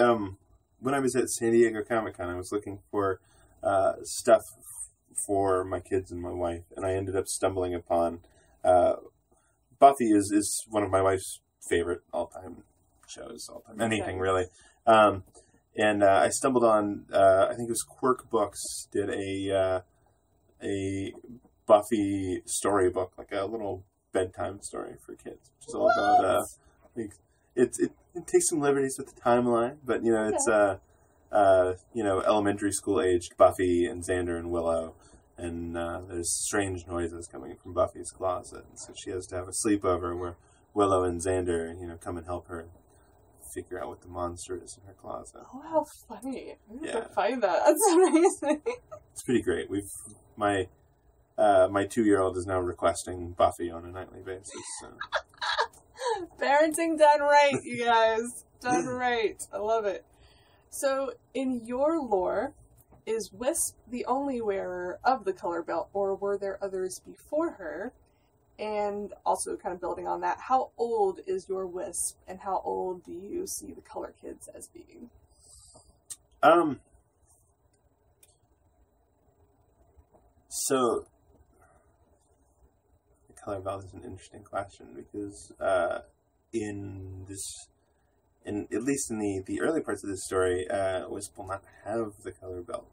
when I was at San Diego Comic Con, I was looking for stuff for my kids and my wife, and I ended up stumbling upon Buffy is one of my wife's favorite all-time shows, all-time anything really. And I stumbled on I think it was Quirk Books did a Buffy storybook, like a little bedtime story for kids, which is all about it takes some liberties with the timeline, but it's elementary school aged Buffy and Xander and Willow, and there's strange noises coming from Buffy's closet, and so she has to have a sleepover where Willow and Xander come and help her figure out what the monster is in her closet. Oh, how funny. I have to find that. That's amazing. It's pretty great. My 2-year-old is now requesting Buffy on a nightly basis. So. Parenting done right, you guys. Done right. I love it. So, in your lore, is Wisp the only wearer of the color belt, or were there others before her? And also, kind of building on that, how old is your Wisp, and how old do you see the color kids as being? So color belt is an interesting question because at least in the early parts of this story, Wisp will not have the color belt.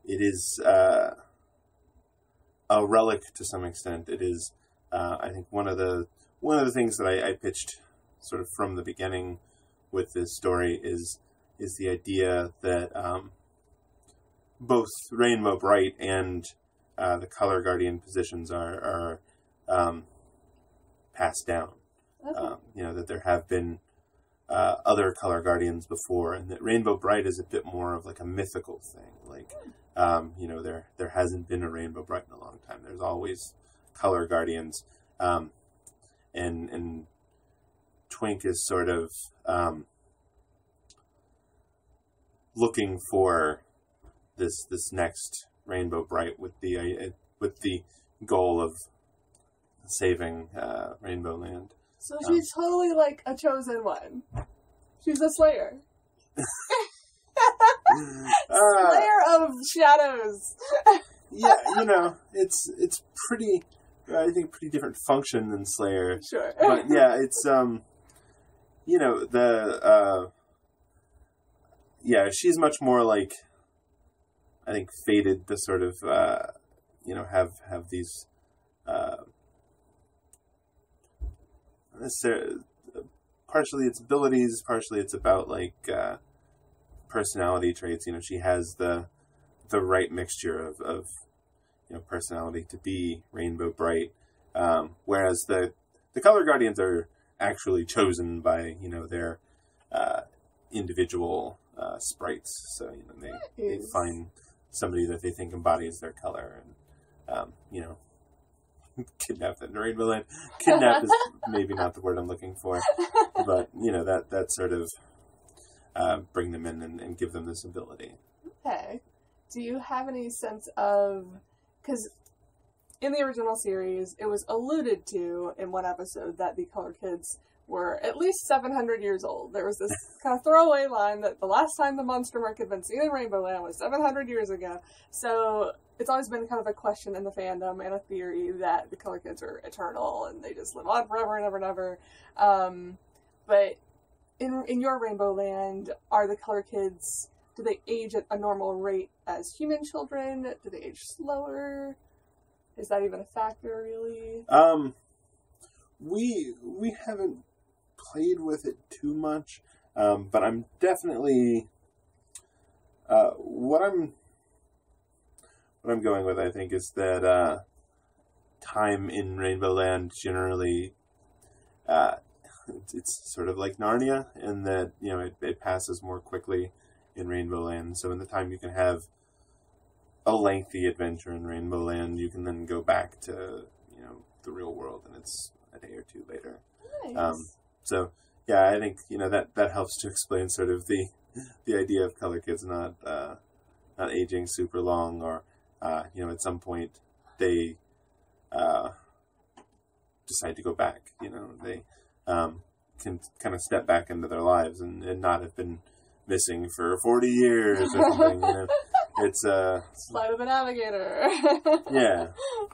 It is a relic to some extent. It is, I think, one of the things that I pitched sort of from the beginning with this story is the idea that both Rainbow Brite and the Color Guardian positions are passed down. Okay. That there have been other Color Guardians before, and that Rainbow Brite is a bit more of like a mythical thing. Like, there hasn't been a Rainbow Brite in a long time. There's always Color Guardians, and Twink is sort of looking for this next Rainbow Brite with the goal of saving Rainbow Land. So she's totally like a chosen one. She's a slayer. Slayer of shadows. Yeah, it's pretty. I think pretty different function than Slayer. Sure. But yeah, it's yeah, she's much more like, I think, fated to sort of, have these, partially it's abilities, partially it's about, like, personality traits. She has the right mixture of personality to be Rainbow Brite, whereas the Color Guardians are actually chosen by, their individual sprites. So, they find somebody that they think embodies their color and, kidnap them in Rainbow Land. Kidnap is maybe not the word I'm looking for, but, that sort of bring them in and give them this ability. Okay. Do you have any sense of, because in the original series, it was alluded to in one episode that the Color Kids were at least 700 years old. There was this kind of throwaway line that the last time the monster mark had been seen in Rainbow Land was 700 years ago. So it's always been kind of a question in the fandom and a theory that the Color Kids are eternal and they just live on forever and ever and ever. But in your Rainbow Land, are the Color Kids, do they age at a normal rate as human children? Do they age slower? Is that even a factor, really? We haven't played with it too much, but I'm definitely what I'm going with. I think is that time in Rainbow Land generally it's sort of like Narnia in that it passes more quickly in Rainbow Land. So in the time you can have a lengthy adventure in Rainbow Land, you can then go back to the real world, and it's a day or two later. Nice. So yeah, I think that helps to explain sort of the idea of Color Kids not aging super long, or at some point they decide to go back. They can kind of step back into their lives and not have been missing for 40 years or something. It's Slide of the Navigator. Yeah.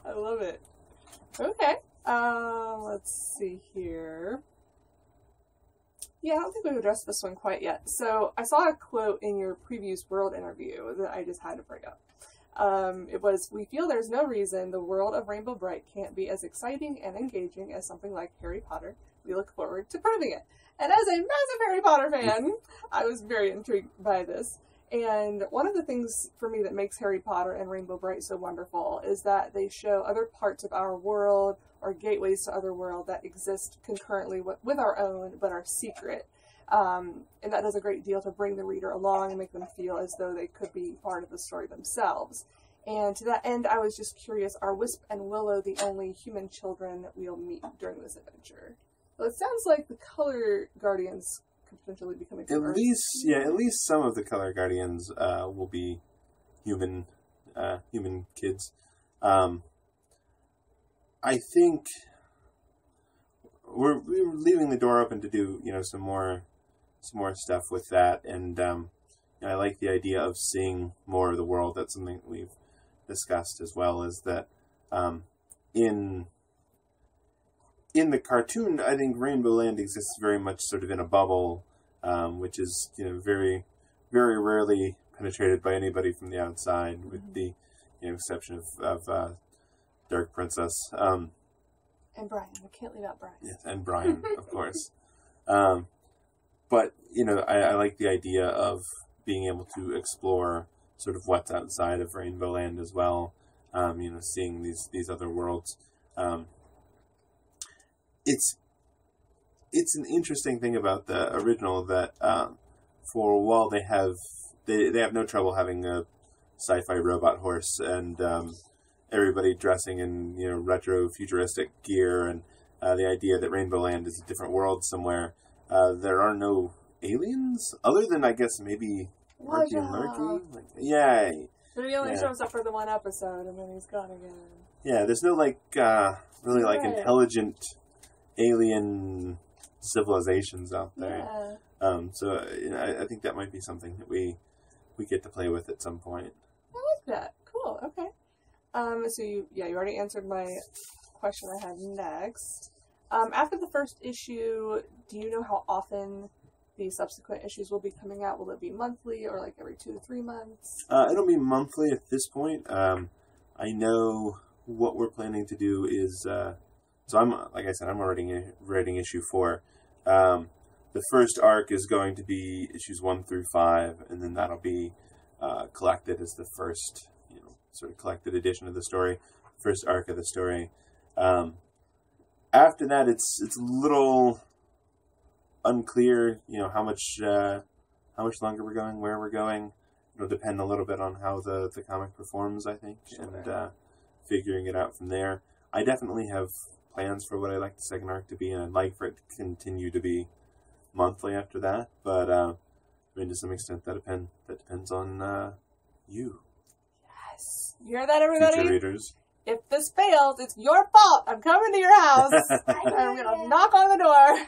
I love it. Okay. Let's see here. Yeah, I don't think we've addressed this one quite yet. So I saw a quote in your Previews World interview that I just had to bring up. It was, "We feel there's no reason the world of Rainbow Brite can't be as exciting and engaging as something like Harry Potter. We look forward to proving it." And as a massive Harry Potter fan, I was very intrigued by this. And one of the things for me that makes Harry Potter and Rainbow Brite so wonderful is that they show other parts of our world or gateways to other world that exist concurrently with our own, but are secret. And that does a great deal to bring the reader along and make them feel as though they could be part of the story themselves. And to that end, I was just curious, are Wisp and Willow the only human children we'll meet during this adventure? Well, it sounds like the Color Guardians could potentially be coming to Earth. At least some of the Color Guardians will be human kids. I think we're leaving the door open to do some more stuff with that, and I like the idea of seeing more of the world. That's something that we've discussed as well. Is that in the cartoon, I think Rainbow Land exists very much sort of in a bubble, which is very, very rarely penetrated by anybody from the outside, with the exception of Dark Princess. And Brian. We can't leave out Brian. Yes, and Brian, of course. But, I like the idea of being able to explore sort of what's outside of Rainbow Land as well. Seeing these other worlds. It's an interesting thing about the original that for a while they have no trouble having a sci-fi robot horse and everybody dressing in retro futuristic gear, and the idea that Rainbow Land is a different world somewhere. There are no aliens other than I guess maybe Marky and Murky. Yay! But he only shows up for the one episode and then he's gone again. Yeah, there's no intelligent alien civilizations out there. Yeah. So I think that might be something that we get to play with at some point. I like that. Cool. Okay. So you already answered my question I had next. After the first issue, do you know how often the subsequent issues will be coming out? Will it be monthly or like every 2 to 3 months? It'll be monthly at this point. I know what we're planning to do is, so I'm, like I said, I'm writing issue 4. The first arc is going to be issues 1 through 5, and then that'll be collected as the first, sort of collected edition of the story, first arc of the story. After that, it's a little unclear, how much longer we're going, where we're going. It'll depend a little bit on how the comic performs, I think, and figuring it out from there. I definitely have plans for what I'd like the second arc to be, and I'd like for it to continue to be monthly after that. But to some extent, that depends on you. Yes, you hear that, everybody? Future readers. If this fails, it's your fault. I'm coming to your house. I'm gonna knock on the door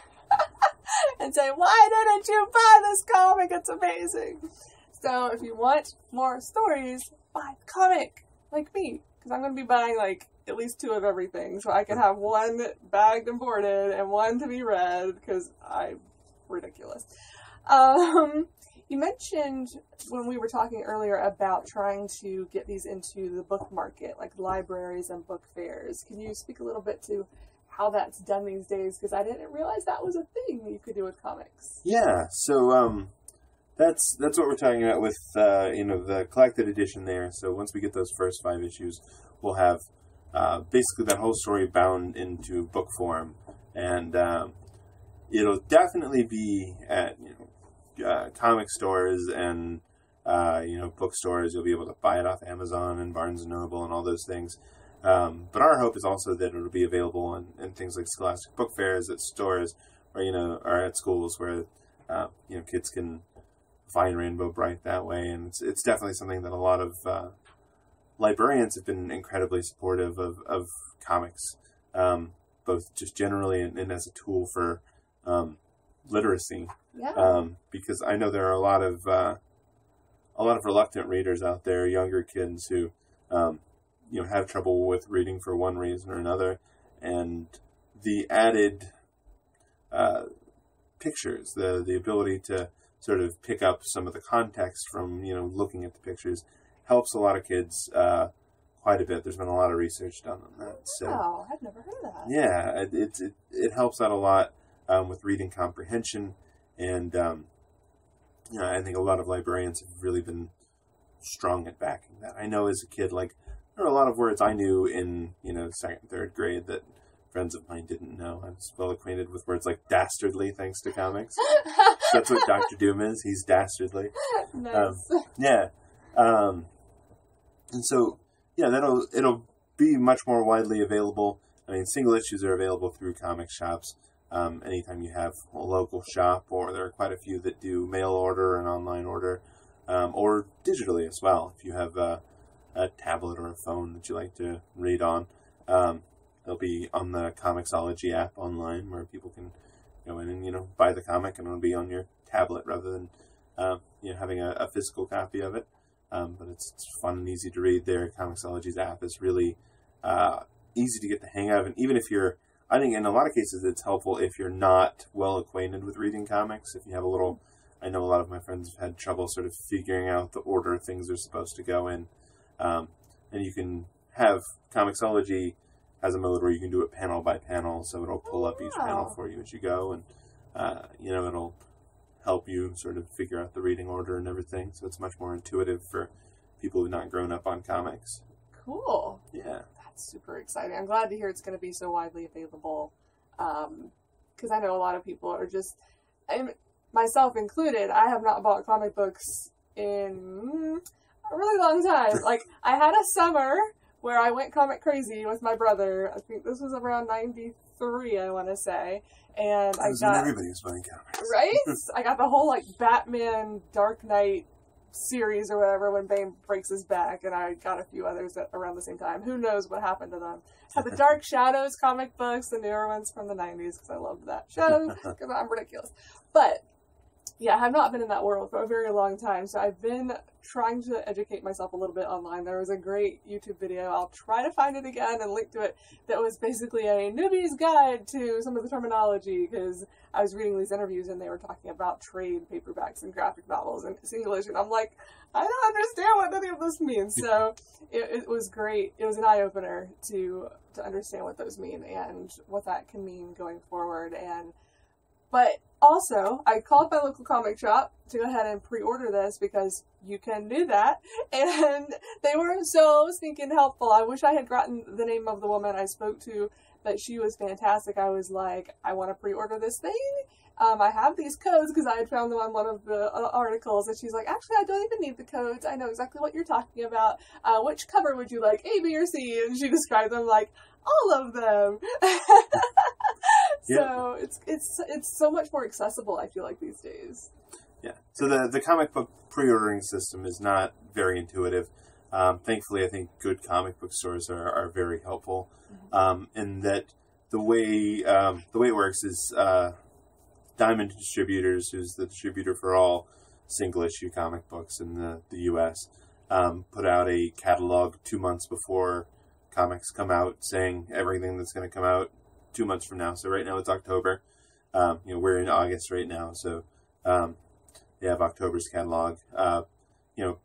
and say, "Why didn't you buy this comic? It's amazing." So if you want more stories, buy the comic, like me. Because I'm going to be buying, at least 2 of everything. So I can have 1 bagged and boarded and 1 to be read, because I'm ridiculous. You mentioned when we were talking earlier about trying to get these into the book market, like libraries and book fairs. Can you speak a little bit to how that's done these days? Because I didn't realize that was a thing you could do with comics. Yeah, so that's what we're talking about with the collected edition there. So once we get those first 5 issues, we'll have basically that whole story bound into book form, and it'll definitely be at comic stores and bookstores. You'll be able to buy it off Amazon and Barnes and Noble and all those things. But our hope is also that it'll be available in things like Scholastic Book Fairs, at stores, or or at schools where kids can find Rainbow Brite that way. And it's definitely something that a lot of librarians have been incredibly supportive of comics, both just generally and as a tool for literacy. Yeah. Because I know there are a lot of reluctant readers out there, younger kids who have trouble with reading for one reason or another, and the added pictures, the ability to sort of pick up some of the context from looking at the pictures, helps a lot of kids quite a bit. There's been a lot of research done on that. So, wow, I've never heard of that. Yeah, it helps out a lot with reading comprehension, and I think a lot of librarians have really been strong at backing that. I know as a kid, there are a lot of words I knew in 2nd, 3rd grade that friends of mine didn't know. I was well acquainted with words like dastardly thanks to comics. That's what Dr. Doom is. He's dastardly. Nice. Yeah. And so, it'll be much more widely available. I mean, single issues are available through comic shops. Anytime you have a local shop, or there are quite a few that do mail order and online order, or digitally as well. If you have a tablet or a phone that you like to read on, they'll be on the Comixology app online, where people can go in and buy the comic, and it'll be on your tablet rather than having a physical copy of it. But it's fun and easy to read there. Comixology's app is really easy to get the hang of, and even if I think in a lot of cases it's helpful if you're not well acquainted with reading comics. If you have I know a lot of my friends have had trouble sort of figuring out the order things are supposed to go in. And you can have Comixology has a mode where you can do it panel by panel, so it'll pull up each panel for you as you go, and it'll help you sort of figure out the reading order and everything. So it's much more intuitive for people who've not grown up on comics. Cool. Yeah. That's super exciting. I'm glad to hear it's going to be so widely available. Because I know a lot of people are just, myself included, I have not bought comic books in a really long time. I had a summer where I went comic crazy with my brother. I think this was around 93, I want to say. And I got... everybody was buying comics. Right? I got the whole, Batman Dark Knight series or whatever when Bane breaks his back, and I got a few others around the same time. Who knows what happened to them. Had the Dark Shadows comic books, the newer ones from the 90s, because I loved that show, because I'm ridiculous. But, Yeah, I have not been in that world for a very long time, so I've been trying to educate myself a little bit online. There was a great YouTube video, I'll try to find it again and link to it, that was basically a newbie's guide to some of the terminology, because I was reading these interviews and they were talking about trade paperbacks and graphic novels and English, and I'm like, I don't understand what any of this means. So it was great. It was an eye-opener to understand what those mean and what that can mean going forward. But also, I called my local comic shop to go ahead and pre-order this because you can do that. And they were so stinking helpful. I wish I had gotten the name of the woman I spoke to, but she was fantastic. I was like, I want to pre-order this thing. I have these codes because I had found them on one of the articles. And she's like, actually, I don't even need the codes. I know exactly what you're talking about. Which cover would you like, A, B, or C? And she described them like, all of them. So it's so much more accessible, I feel like, these days. Yeah. So the comic book pre-ordering system is not very intuitive. Thankfully, I think good comic book stores are very helpful. In that the way it works is Diamond Distributors, who's the distributor for all single issue comic books in the U.S., put out a catalog 2 months before comics come out, saying everything that's going to come out 2 months from now. So right now it's October. We're in August right now, so they have October's catalog.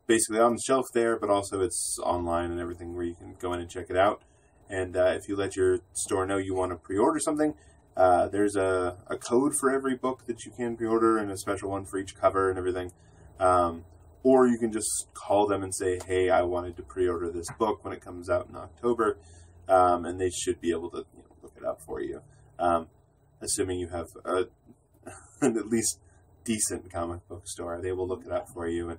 Basically on the shelf there, but also it's online and everything where you can go in and check it out. And if you let your store know you want to pre-order something, there's a code for every book that you can pre-order and a special one for each cover and everything. Or you can just call them and say, hey, I wanted to pre-order this book when it comes out in October, and they should be able to look it up for you. Assuming you have an at least decent comic book store, they will look it up for you and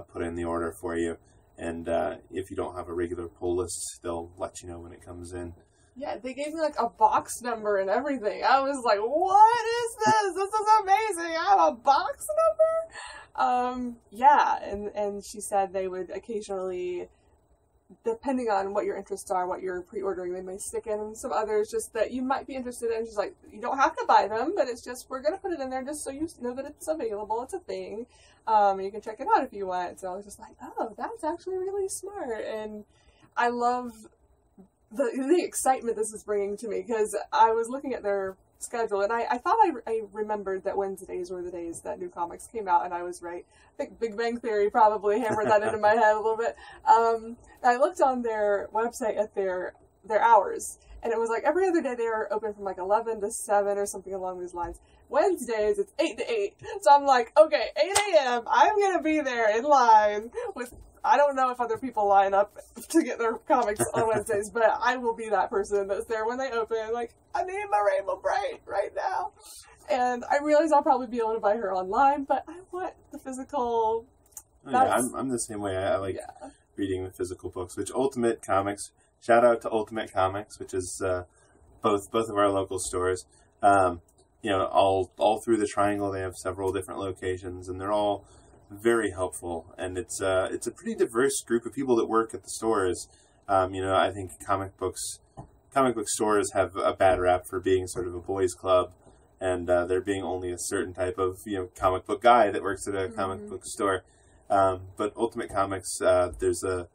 put in the order for you. And if you don't have a regular pull list, they'll let you know when it comes in. Yeah, they gave me like a box number and everything. I was like, what is this? This is amazing. I have a box number? Yeah, and she said they would occasionally, depending on what your interests are, what you're pre-ordering, they may stick in some others just that you might be interested in. She's like, you don't have to buy them, but it's just, we're going to put it in there just so you know that it's available. It's a thing. You can check it out if you want. So I was just like, oh, that's actually really smart. And I love the excitement this is bringing to me, because I was looking at their schedule and I thought I remembered that Wednesdays were the days that new comics came out, and I was right. I think Big Bang Theory probably hammered that into my head a little bit. I looked on their website at their hours, and it was like every other day they were open from like 11 to 7 or something along these lines. Wednesdays, it's 8 to 8. So I'm like, okay, 8 a.m., I'm going to be there in line with, I don't know if other people line up to get their comics on Wednesdays, but I will be that person that's there when they open. Like, I need my Rainbow Brite right now. And I realize I'll probably be able to buy her online, but I want the physical. Yeah, I'm the same way. I like reading the physical books, which Ultimate Comics, shout out to Ultimate Comics, which is both of our local stores. All through the Triangle, they have several different locations, and they're all very helpful, and it's a pretty diverse group of people that work at the stores. I think comic book stores have a bad rap for being sort of a boys' club, and there being only a certain type of comic book guy that works at a comic book store. But Ultimate Comics, there's a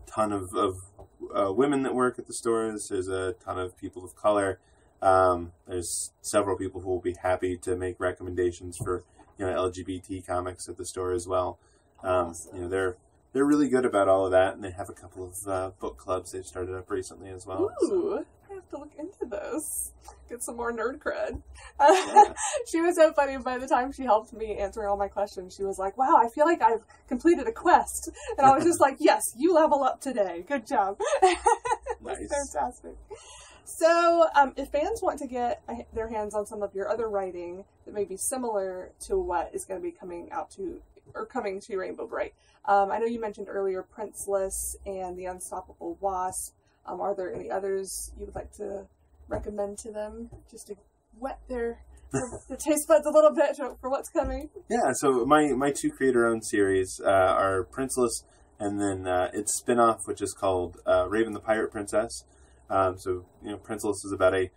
ton of women that work at the stores. There's a ton of people of color. There's several people who will be happy to make recommendations for LGBT comics at the store as well. Awesome. They're really good about all of that, and they have a couple of book clubs they've started up recently as well. Ooh, I have to look into this. Get some more nerd cred. Yeah. She was so funny. By the time she helped me answer all my questions, she was like, wow, I feel like I've completed a quest. And I was just like, yes, you level up today. Good job. Nice. Fantastic. So, if fans want to get their hands on some of your other writing that may be similar to what is going to be coming to Rainbow Brite, I know you mentioned earlier Princeless and The Unstoppable Wasp. Are there any others you would like to recommend to them, just to whet their taste buds a little bit for what's coming? Yeah, so my two creator-owned series are Princeless, and then its spin-off, which is called Raven the Pirate Princess. Princeless is about a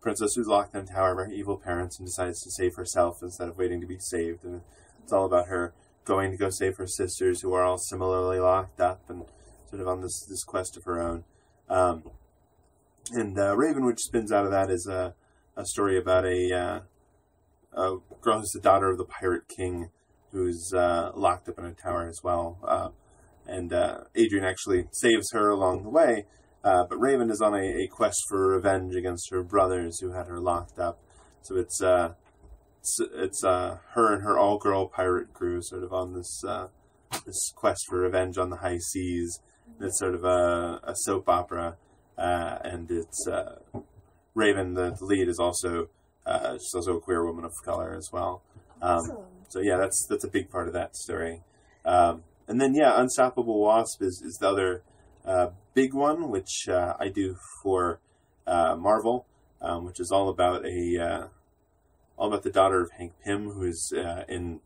princess who's locked in a tower by her evil parents and decides to save herself instead of waiting to be saved. And it's all about her going to go save her sisters who are all similarly locked up and sort of on this quest of her own. And Raven, which spins out of that, is a story about a girl who's the daughter of the pirate king who's locked up in a tower as well. And Adrian actually saves her along the way. But Raven is on a quest for revenge against her brothers who had her locked up. So it's her and her all-girl pirate crew sort of on this quest for revenge on the high seas. And it's sort of a soap opera, and it's Raven, the lead, is also she's also a queer woman of color as well. So yeah, that's a big part of that story. And then Unstoppable Wasp is the other big one, which I do for Marvel, which is all about the daughter of Hank Pym, who is in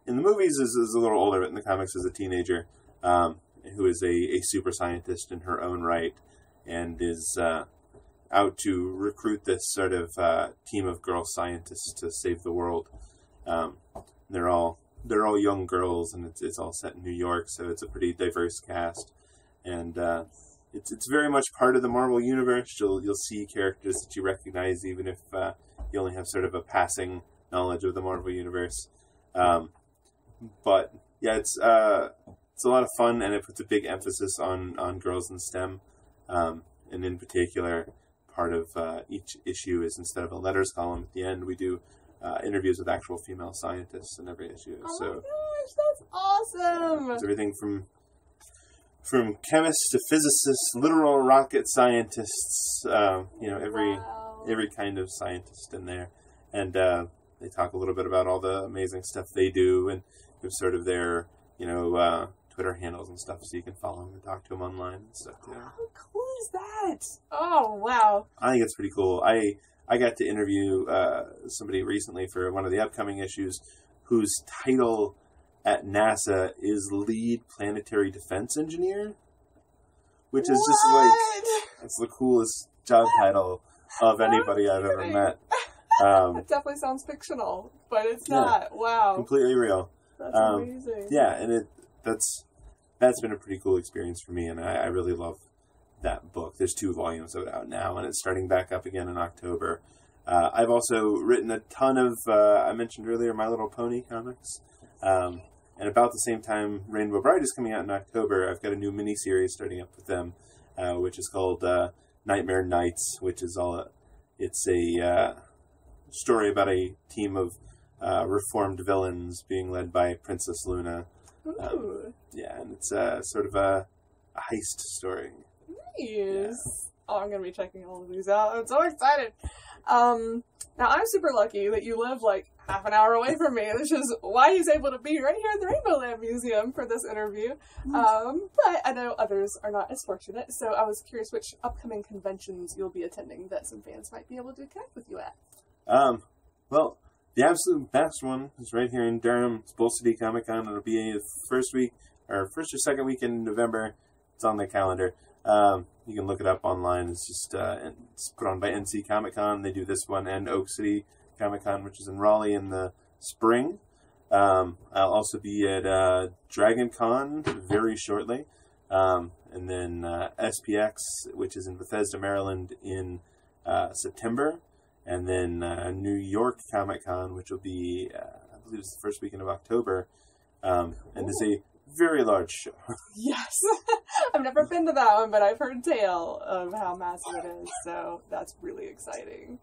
the movies is a little older, but in the comics is a teenager, who is a super scientist in her own right, and is out to recruit this sort of team of girl scientists to save the world. They're all young girls, and it's all set in New York, so it's a pretty diverse cast. And it's very much part of the Marvel universe. You'll see characters that you recognize, even if you only have sort of a passing knowledge of the Marvel universe. But yeah, it's a lot of fun, and it puts a big emphasis on girls in STEM. And in particular, part of each issue is, instead of a letters column at the end, we do interviews with actual female scientists in every issue. Oh so my gosh, that's awesome! It's everything from chemists to physicists, literal rocket scientists, every kind of scientist in there. And they talk a little bit about all the amazing stuff they do, and sort of their, Twitter handles and stuff, so you can follow them and talk to them online and stuff too. How cool is that? Oh, wow. I think it's pretty cool. I got to interview somebody recently for one of the upcoming issues whose title at NASA is Lead Planetary Defense Engineer, which is just that's the coolest job title of anybody I've ever met. It definitely sounds fictional, but it's not. Wow. Completely real. That's amazing. Yeah, and that's been a pretty cool experience for me, and I really love that book. There's 2 volumes of it out now, and it's starting back up again in October. I've also written a ton of, I mentioned earlier, My Little Pony comics. And about the same time Rainbow Brite is coming out in October, I've got a new miniseries starting up with them, which is called Nightmare Nights, which is it's a story about a team of reformed villains being led by Princess Luna. And it's sort of a heist story. Nice. Yeah. Oh, I'm going to be checking all of these out. I'm so excited. Now, I'm super lucky that you live like half an hour away from me, which is why he's able to be right here at the Rainbow Land Museum for this interview. But I know others are not as fortunate, so I was curious which upcoming conventions you'll be attending that some fans might be able to connect with you at. Well, the absolute best one is right here in Durham. It's Bull City Comic Con. It'll be the first or second weekend in November. It's on the calendar. You can look it up online. It's just it's put on by NC Comic Con. They do this one and Oak City Comic Con, which is in Raleigh in the spring. I'll also be at Dragon Con very shortly. And then SPX, which is in Bethesda, Maryland, in September. And then New York Comic Con, which will be, I believe it's the first weekend of October. And it's a very large show. Yes. I've never been to that one, but I've heard tale of how massive it is, so that's really exciting.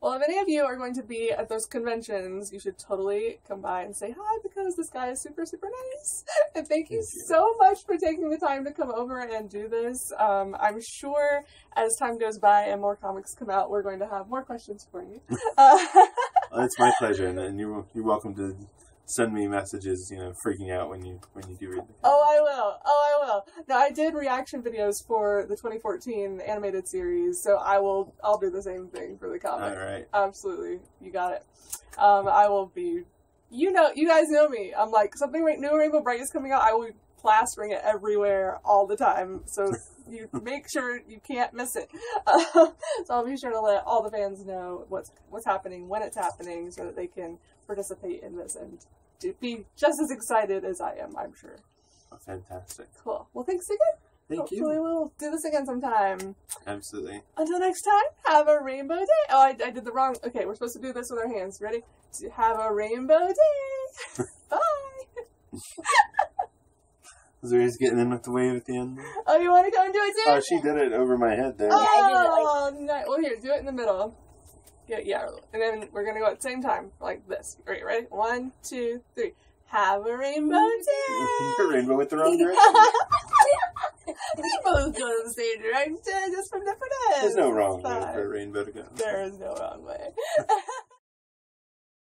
Well, if any of you are going to be at those conventions, you should totally come by and say hi, because this guy is super, super nice. And thank you so much for taking the time to come over and do this. I'm sure as time goes by and more comics come out, we're going to have more questions for you. It's my pleasure, and you're welcome to send me messages, freaking out when you do read them. Oh, I will. Now, I did reaction videos for the 2014 animated series, so I'll do the same thing for the comic. All right. Absolutely. You got it. I will be, you guys know me. I'm like, something new Rainbow Brite is coming out, I will be plastering it everywhere all the time. So you make sure you can't miss it. So I'll be sure to let all the fans know what's happening, when it's happening, so that they can participate in this and to be just as excited as I am, I'm sure. Oh, fantastic. Cool. Well, thanks again. Hopefully we'll do this again sometime. Absolutely. Until next time, have a rainbow day. Oh, I did the wrong. Okay, we're supposed to do this with our hands. Ready? Have a rainbow day. Bye. Zuri's getting in with the wave at the end. Oh, you want to go and do it too? Oh, she did it over my head there. Yeah, I Oh, nice. Well, here, do it in the middle. Yeah, and then we're going to go at the same time, like this. All right, ready? 1, 2, 3. Have a rainbow day. You're rainbow with the wrong direction. We both go in the same direction, just from different ends. There's no wrong way for a rainbow to go. There is no wrong way.